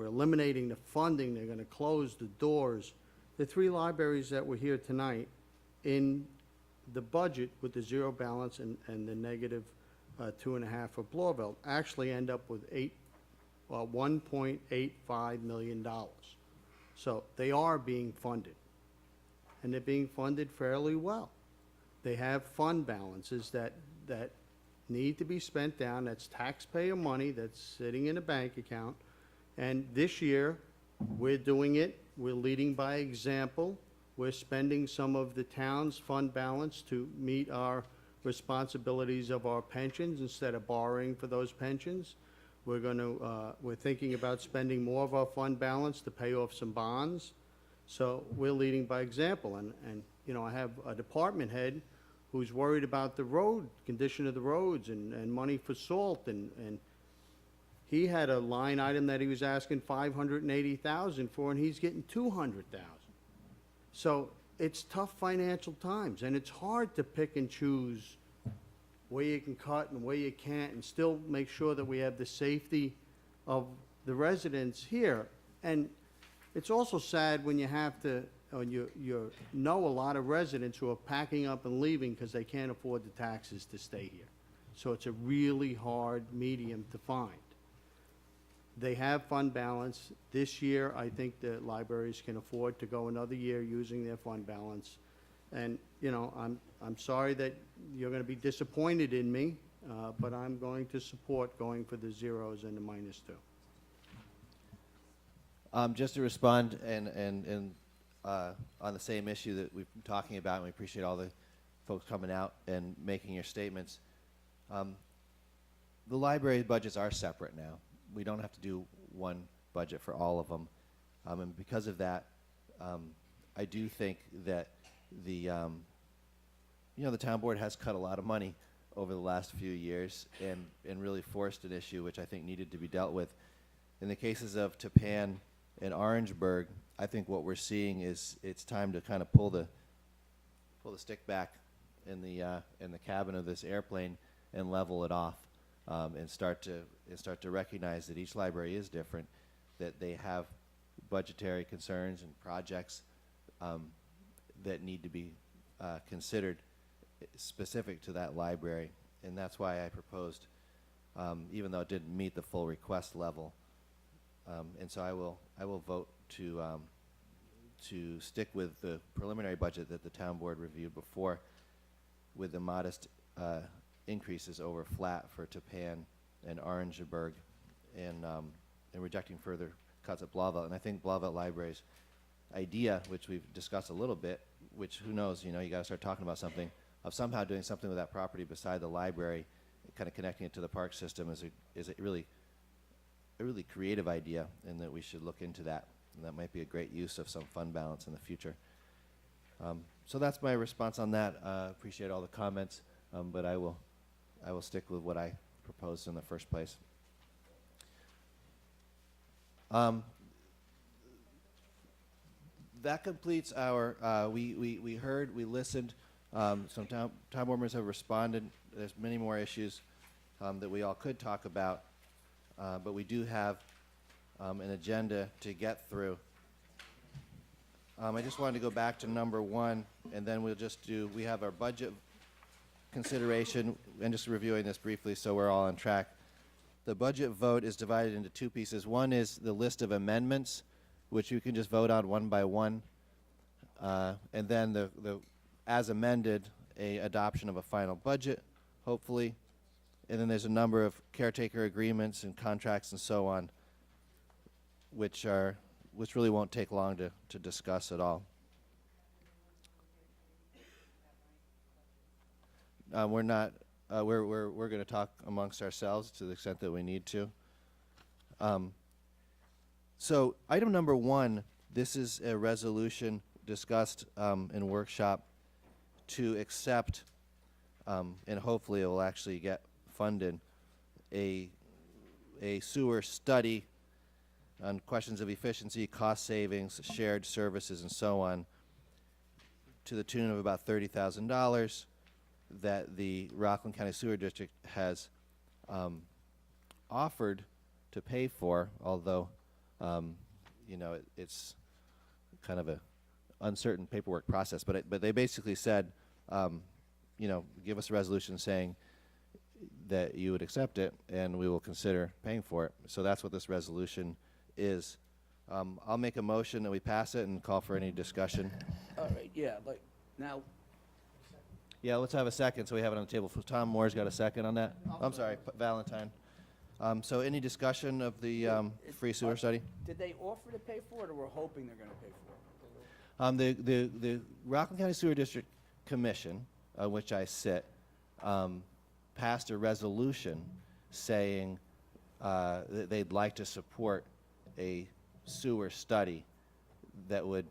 eliminating the funding, they're going to close the doors. The 3 libraries that were here tonight, in the budget with the zero balance and the negative 2.5 for Blauvelt, actually end up with $1.85 million. So they are being funded, and they're being funded fairly well. They have fund balances that need to be spent down. That's taxpayer money that's sitting in a bank account. And this year, we're doing it. We're leading by example. We're spending some of the town's fund balance to meet our responsibilities of our pensions instead of borrowing for those pensions. We're thinking about spending more of our fund balance to pay off some bonds. So we're leading by example. And you know, I have a department head who's worried about the condition of the roads and money for salt. And he had a line item that he was asking $580,000 for, and he's getting $200,000. So it's tough financial times, and it's hard to pick and choose where you can cut and where you can't, and still make sure that we have the safety of the residents here. And it's also sad when you have to, when you know a lot of residents who are packing up and leaving because they can't afford the taxes to stay here. So it's a really hard medium to find. They have fund balance. This year, I think the libraries can afford to go another year using their fund balance. And, you know, I'm sorry that you're going to be disappointed in me, but I'm going to support going for the zeros and the -2. Just to respond on the same issue that we've been talking about, and we appreciate all the folks coming out and making your statements. The library budgets are separate now. We don't have to do one budget for all of them. And because of that, I do think that the town board has cut a lot of money over the last few years and really forced an issue which I think needed to be dealt with. In the cases of Tappan and Orangeburg, I think what we're seeing is it's time to kind of pull the stick back in the cabin of this airplane and level it off, and start to recognize that each library is different, that they have budgetary concerns and projects that need to be considered specific to that library, and that's why I proposed, even though it didn't meet the full request level, and so I will vote to stick with the preliminary budget that the town board reviewed before, with the modest increases over flat for Tappan and Orangeburg, and rejecting further cuts at Blauvelt. And I think Blauvelt Library's idea, which we've discussed a little bit, which who knows, you got to start talking about something, of somehow doing something with that property beside the library, kind of connecting it to the park system, is a really creative idea, and that we should look into that. And that might be a great use of some fund balance in the future. So that's my response on that. Appreciate all the comments, but I will stick with what I proposed in the first place. That completes our, we heard, we listened. Some town board members have responded. There's many more issues that we all could talk about, but we do have an agenda to get through. I just wanted to go back to number 1, and then we have our budget consideration, and just reviewing this briefly so we're all on track. The budget vote is divided into 2 pieces. One is the list of amendments, which you can just vote on one by one, and then the as amended, a adoption of a final budget, hopefully, and then there's a number of caretaker agreements and contracts and so on, which really won't take long to discuss at all. We're not. We're going to talk amongst ourselves to the extent that we need to. So item number 1, this is a resolution discussed in workshop to accept, and hopefully it will actually get funded, a sewer study on questions of efficiency, cost savings, shared services, and so on, to the tune of about $30,000 that the Rockland County Sewer District has offered to pay for, although it's kind of a uncertain paperwork process. But they basically said, give us a resolution saying that you would accept it, and we will consider paying for it. So that's what this resolution is. I'll make a motion that we pass it and call for any discussion. All right, yeah, now, Yeah, let's have a second, so we have it on the table. So Tom Moore's got a second on that? I'm sorry, Valentine. So any discussion of the free sewer study? Did they offer to pay for it, or we're hoping they're gonna pay for it? The Rockland County Sewer District Commission, on which I sit, passed a resolution saying that they'd like to support a sewer study that would,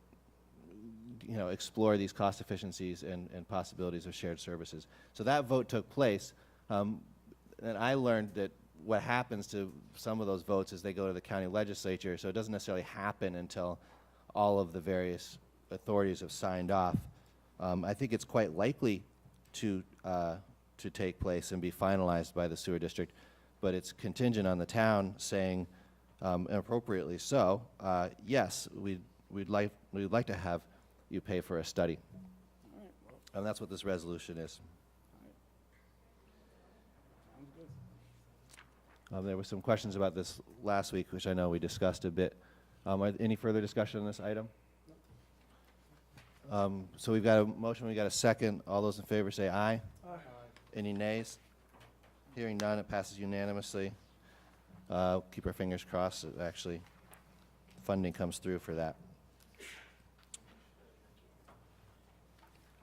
you know, explore these cost efficiencies and possibilities of shared services. So that vote took place, and I learned that what happens to some of those votes is they go to the county legislature, so it doesn't necessarily happen until all of the various authorities have signed off. I think it's quite likely to take place and be finalized by the sewer district, but it's contingent on the town saying, and appropriately so, yes, we'd like to have you pay for a study. All right, well, And that's what this resolution is. sounds good. There were some questions about this last week, which I know we discussed a bit. Are there any further discussion on this item? So we've got a motion, we've got a second. All those in favor say aye. Aye. Any nays? Hearing none, it passes unanimously. Keep our fingers crossed that actually funding comes through for that.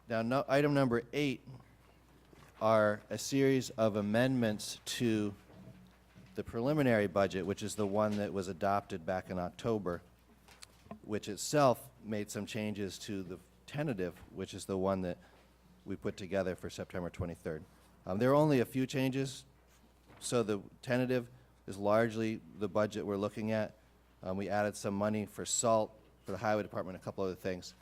Now, item number 8 are a series of amendments to the preliminary budget, which is the one that was adopted back in October, which itself made some changes to the tentative, which is the one that we put together for September 23rd. There are only a few changes, so the tentative is largely the budget we're looking at. We added some money for salt, for the highway department, a couple other things.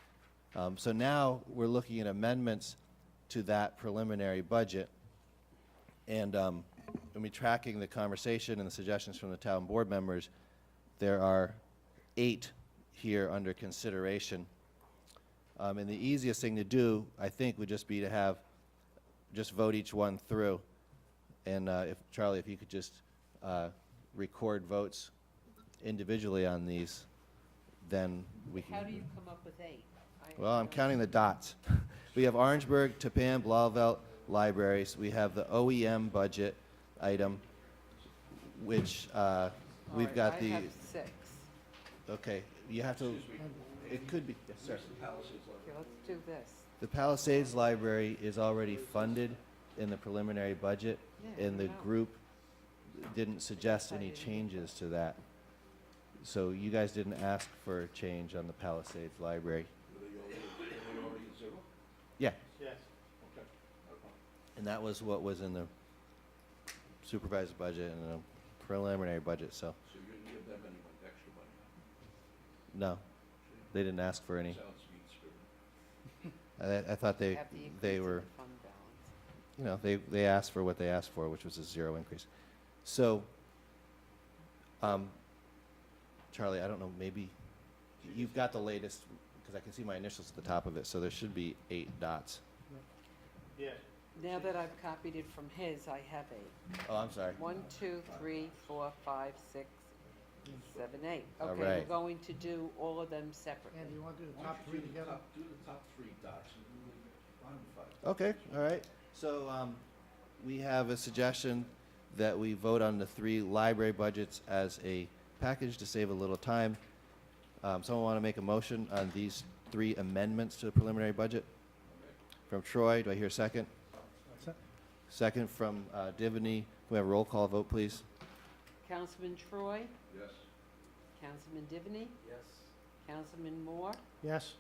So now we're looking at amendments to that preliminary budget. And when we're tracking the conversation and the suggestions from the town board members, there are 8 here under consideration. And the easiest thing to do, I think, would just be to just vote each one through. And Charlie, if you could just record votes individually on these, then we can. How do you come up with 8? Well, I'm counting the dots. We have Orangeburg, Tappan, Blauvelt libraries. We have the OEM budget item, which we've got the. I have 6. Okay, you have to. It could be. Yes, sir. Okay, let's do this. The Palisades Library is already funded in the preliminary budget, Yeah, and the I know. group didn't suggest any changes to that. So you guys didn't ask for a change on the Palisades Library. Yeah. Yes. And that was what was in the supervised budget and the preliminary budget, so, So you didn't give them any extra money? no. They didn't ask for any. Sounds mean-spirited. I thought they Have the increase they in were, the fund balance. you know, they asked for what they asked for, which was a 0 increase. So, Charlie, I don't know, maybe you've got the latest, because I can see my initials at the top of it, so there should be 8 dots. Yes. Now that I've copied it from his, I have 8. Oh, I'm sorry. 1, 2, 3, 4, 5, 6, 7, 8. All Okay, right. we're going to do all of them separately. Andy, you want to do the top 3 together? Do the top 3 dots and do the bottom 5. Okay, all right. So we have a suggestion that we vote on the 3 library budgets as a package to save a little time. Someone want to make a motion on these 3 amendments to the preliminary budget? From Troy, do I hear a second? Second from Divany. Can we have a roll call vote, please? Councilman Troy, Yes. Councilman Divany, Yes. Councilman Moore, Yes?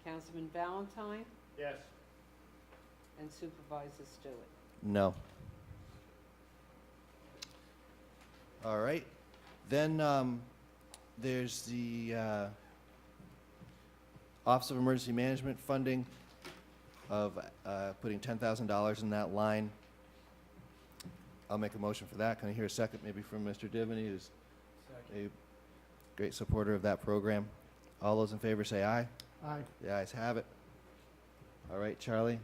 Councilman Valentine, Yes. and Supervisor Stewart. No. All right. Then there's the Office of Emergency Management funding of putting $10,000 in that line. I'll make a motion for that. Can I hear a second maybe from Mr. Divany, who's a great supporter of that program? All those in favor say aye. Aye. The ayes have it. All right, Charlie.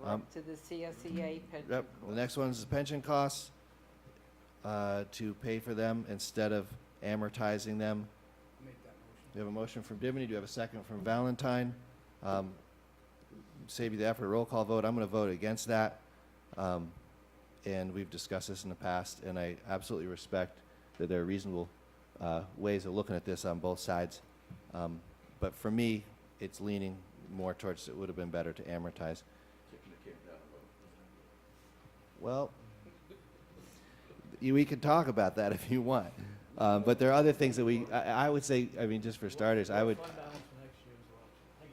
We're up to the CSEA pension. Yep, the next one is the pension costs, to pay for them instead of amortizing them. I'll make that motion. We have a motion from Divany. Do you have a second from Valentine? save you the effort, roll call vote. I'm going to vote against that. And we've discussed this in the past, and I absolutely respect that there are reasonable ways of looking at this on both sides. But for me, it's leaning more towards it would have been better to amortize. Well, we can talk about that if you want. But there are other things that I would say, I mean, just for starters, I would.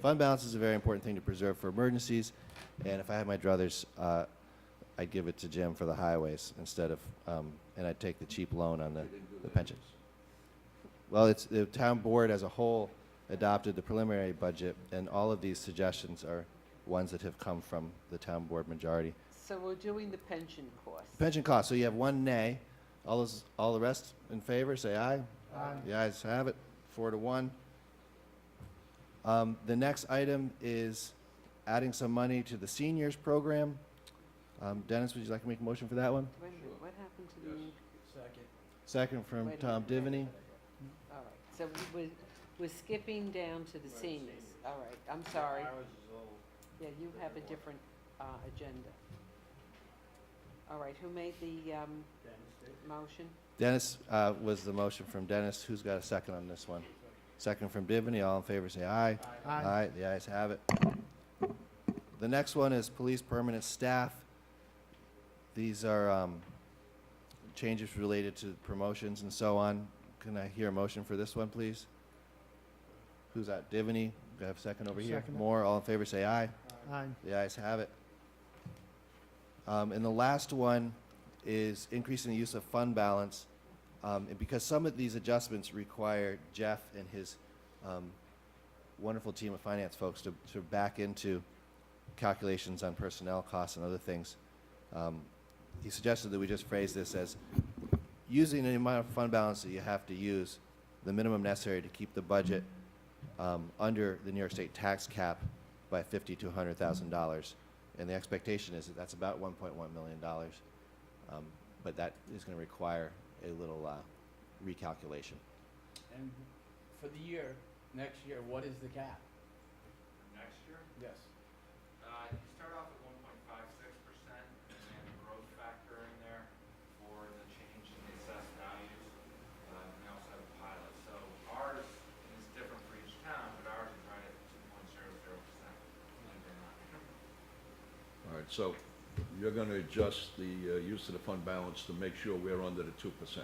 Fund balance is a very important thing to preserve for emergencies. And if I had my druthers, I'd give it to Jim for the highways instead of, and I'd take the cheap loan on the pension. Well, it's the town board as a whole adopted the preliminary budget, and all of these suggestions are ones that have come from the town board majority. So we're doing the pension cost. Pension costs, so you have one nay. All the rest in favor, say aye. Aye. The ayes have it, 4-1. The next item is adding some money to the seniors program. Dennis, would you like to make a motion for that one? Wait a minute, what happened to the, Second. Second from Wait a Tom minute. Divany. all right, so we're skipping down to the seniors. All right, I'm sorry. Yeah, you have a different agenda. All right, who made the motion? Dennis was the motion from Dennis. Who's got a second on this one? Second from Divany. All in favor, say aye. Aye. The ayes have it. The next one is police permanent staff. These are changes related to promotions and so on. Can I hear a motion for this one, please? Who's that? Divany? Do I have a second over here? Second. More. All in favor, say aye. Aye. The ayes have it. And the last one is increasing the use of fund balance. And because some of these adjustments require Jeff and his wonderful team of finance folks to back into calculations on personnel costs and other things, he suggested that we just phrase this as using the amount of fund balance that you have to use, the minimum necessary to keep the budget under the New York State tax cap by $50,000 to $100,000. And the expectation is that that's about $1.1 million. But that is going to require a little recalculation. And for the year, next year, what is the cap? Next year? Yes. You start off at 1.56%, and then the growth factor in there for the change in the assessed values. And we also have a pilot. So ours is different for each town, but ours is right at 2.00%. Believe it or not. All right, so you're going to adjust the use of the fund balance to make sure we're under the 2%. Yeah.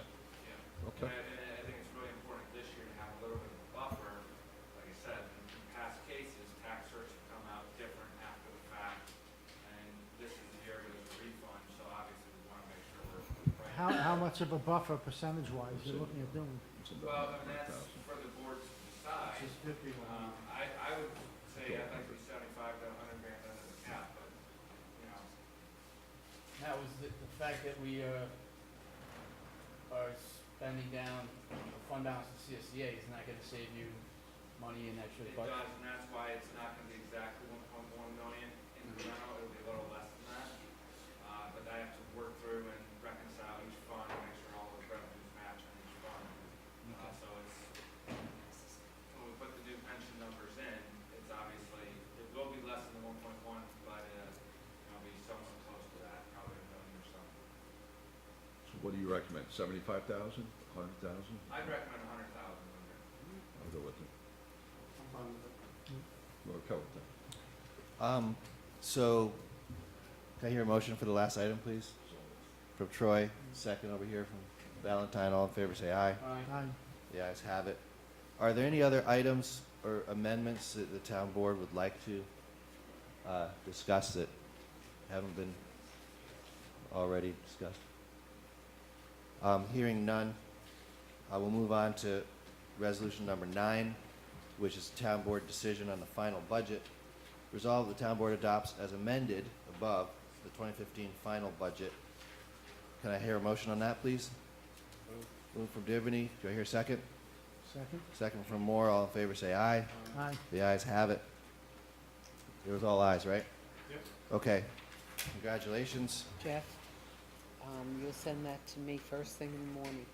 Okay. And I think it's really important this year to have a little bit of a buffer. Like I said, in past cases, tax certs have come out different after the fact, and this is the year there's a refund, so obviously we want to make sure we're right. How much of a buffer percentage-wise you're looking at doing? Well, I mean, that's for the board to decide. I would say I'd like to be 75 to 100 grand under the cap, but, you know. Now, is the fact that we are spending down the fund balance of CSEA, is not going to save you money in that It budget? does, and that's why it's not going to be exactly 1.1 million incremental, it'll be a little less than that. But I have to work through and reconcile each fund, and make sure all those revenues match on each fund. So it's, when we put the new pension numbers in, it's obviously, it will be less than the 1.1, but it'll be somewhat close to that, probably $1 million or something. So what do you recommend, 75,000, 100,000? I'd recommend 100,000 under. I'll go with it. We're okay with that. So, can I hear a motion for the last item, please? From Troy, second over here from Valentine. All in favor, say aye. Aye. The ayes have it. Are there any other items or amendments that the town board would like to discuss that haven't been already discussed? Hearing none, I will move on to resolution number 9, which is town board decision on the final budget. Resolved, the town board adopts as amended above the 2015 final budget. Can I hear a motion on that, please? Move from Divany. Do I hear a second? Second? Second from Moore. All in favor, say aye. Aye. The ayes have it. It was all ayes, right? Yep. Okay. Congratulations. Jeff, you'll send that to me first thing in the morning.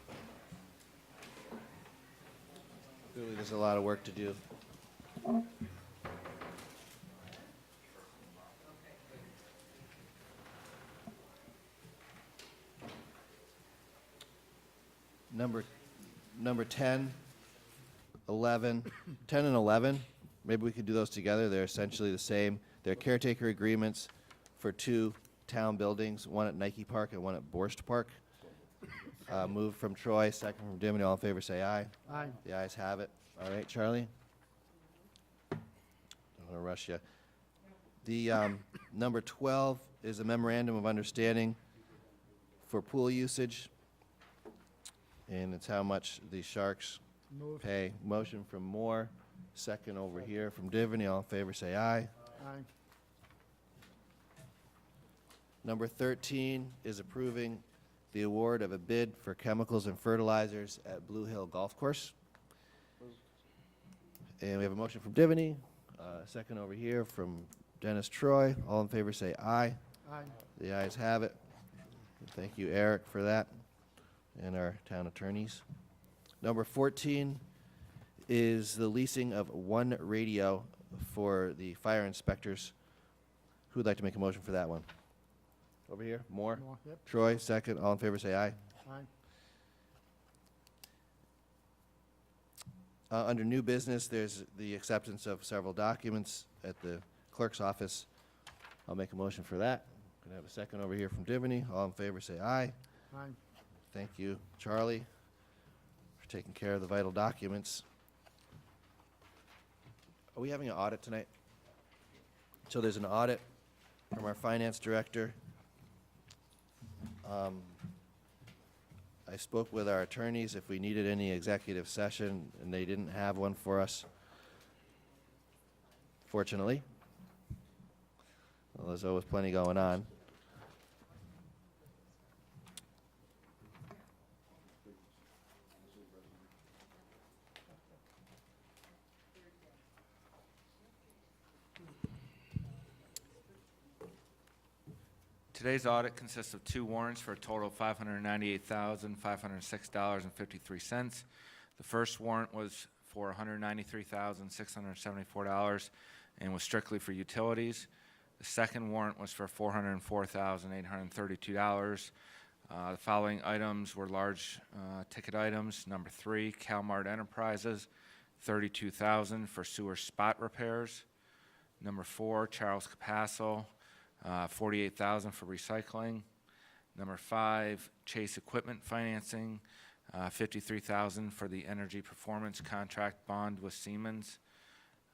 Clearly, there's a lot of work to do. number 10, 11, 10 and 11, maybe we could do those together. They're essentially the same. They're caretaker agreements for 2 town buildings, one at Nike Park and one at Borst Park. Moved from Troy, second from Dimony. All in favor, say aye. Aye. The ayes have it. All right, Charlie? Don't want to rush you. The number 12 is a memorandum of understanding for pool usage, and it's how much the Sharks Move. pay. Motion from Moore, second over here from Divany. All in favor, say aye. Aye. Number 13 is approving the award of a bid for chemicals and fertilizers at Blue Hill Golf Course. And we have a motion from Divany, second over here from Dennis Troy. All in favor say aye. Aye. The ayes have it. Thank you, Eric, for that, and our town attorneys. Number 14 is the leasing of 1 radio for the fire inspectors. Who would like to make a motion for that one? Over here, Moore? Moore, yep. Troy, second. All in favor say aye. Aye. Under new business, there's the acceptance of several documents at the clerk's office. I'll make a motion for that. Can I have a second over here from Divany? All in favor say aye. Aye. Thank you, Charlie, for taking care of the vital documents. Are we having an audit tonight? So there's an audit from our finance director. I spoke with our attorneys if we needed any executive session, and they didn't have one for us, fortunately. Well, there's always plenty going on. Today's audit consists of 2 warrants for a total of $598,506.53. The first warrant was for $193,674 and was strictly for utilities. The second warrant was for $404,832. The following items were large ticket items. Number 3, Calmart Enterprises, $32,000 for sewer spot repairs. Number 4, Charles Capasso, $48,000 for recycling. Number 5, Chase Equipment Financing, $53,000 for the energy performance contract bond with Siemens.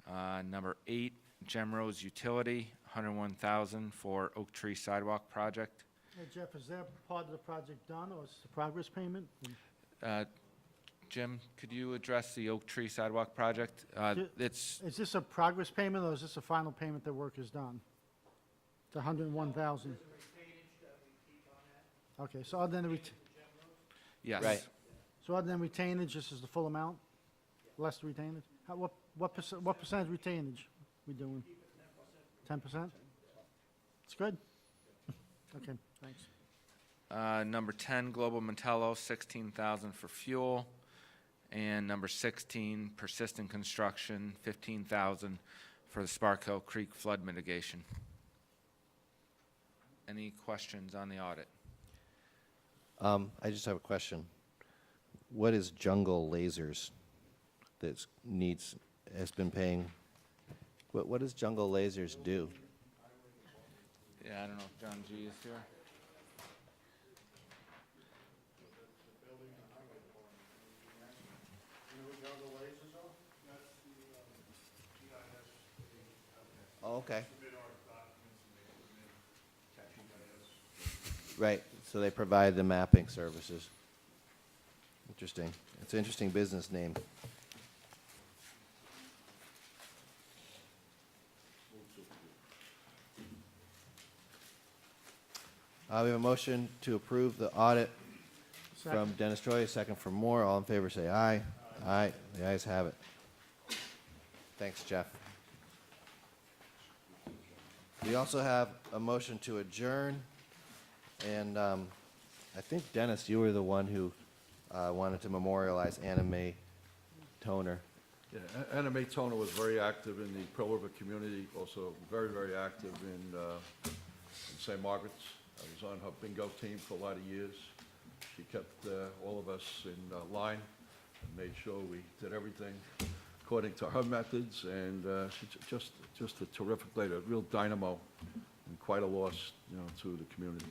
Number 8, Gemrose Utility, $101,000 for Oak Tree Sidewalk Project. Hey, Jeff, is that part of the project done, or is it a progress payment? Jim, could you address the Oak Tree Sidewalk Project? It's Is this a progress payment, or is this a final payment that work is done? The 101,000? Okay, so other than the yes. Right. so other than retainage, this is the full amount? Less retainage? What percentage retainage we doing? 10%? It's good. Okay, thanks. Number 10, Global Mantello, $16,000 for fuel. And number 16, Persistent Construction, $15,000 for the Sparkhill Creek flood mitigation. Any questions on the audit? I just have a question. What is Jungle Lasers that has been paying? What does Jungle Lasers do? Yeah, I don't know if John G. is here. Oh, okay. Right, so they provide the mapping services. Interesting. It's an interesting business name. We have a motion to approve the audit from Second. Dennis Troy, a second from Moore. All in favor say aye. Aye. The ayes have it. Thanks, Jeff. We also have a motion to adjourn, and I think, Dennis, you were the one who wanted to memorialize Anna Mae Toner. Yeah, Anna Mae Toner was very active in the Pearl River community, also very, very active in St. Margaret's. I was on her bingo team for a lot of years. She kept all of us in line and made sure we did everything according to her methods, and she's just a terrific lady, a real dynamo, and quite a loss, to the community.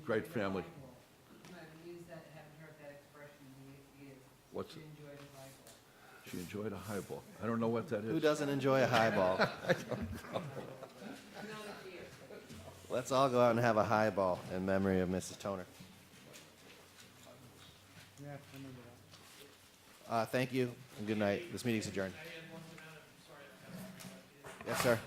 Great family. What's it? She enjoyed a highball. I don't know what that is. Who doesn't enjoy a highball? I don't know. Let's all go out and have a highball in memory of Mrs. Toner. Yeah, I remember that. Thank you and good night. This meeting's adjourned. Yes, sir.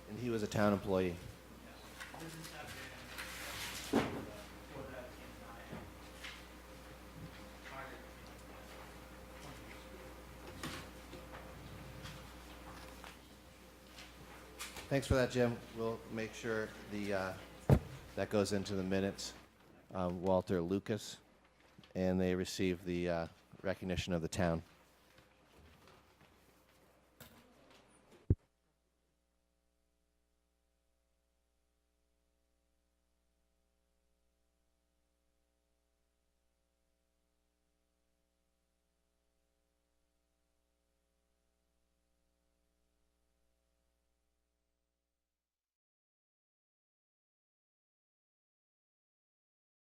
And he was a town employee. Thanks for that, Jim. We'll make sure that goes into the minutes. Walter Lucas, and they receive the recognition of the town.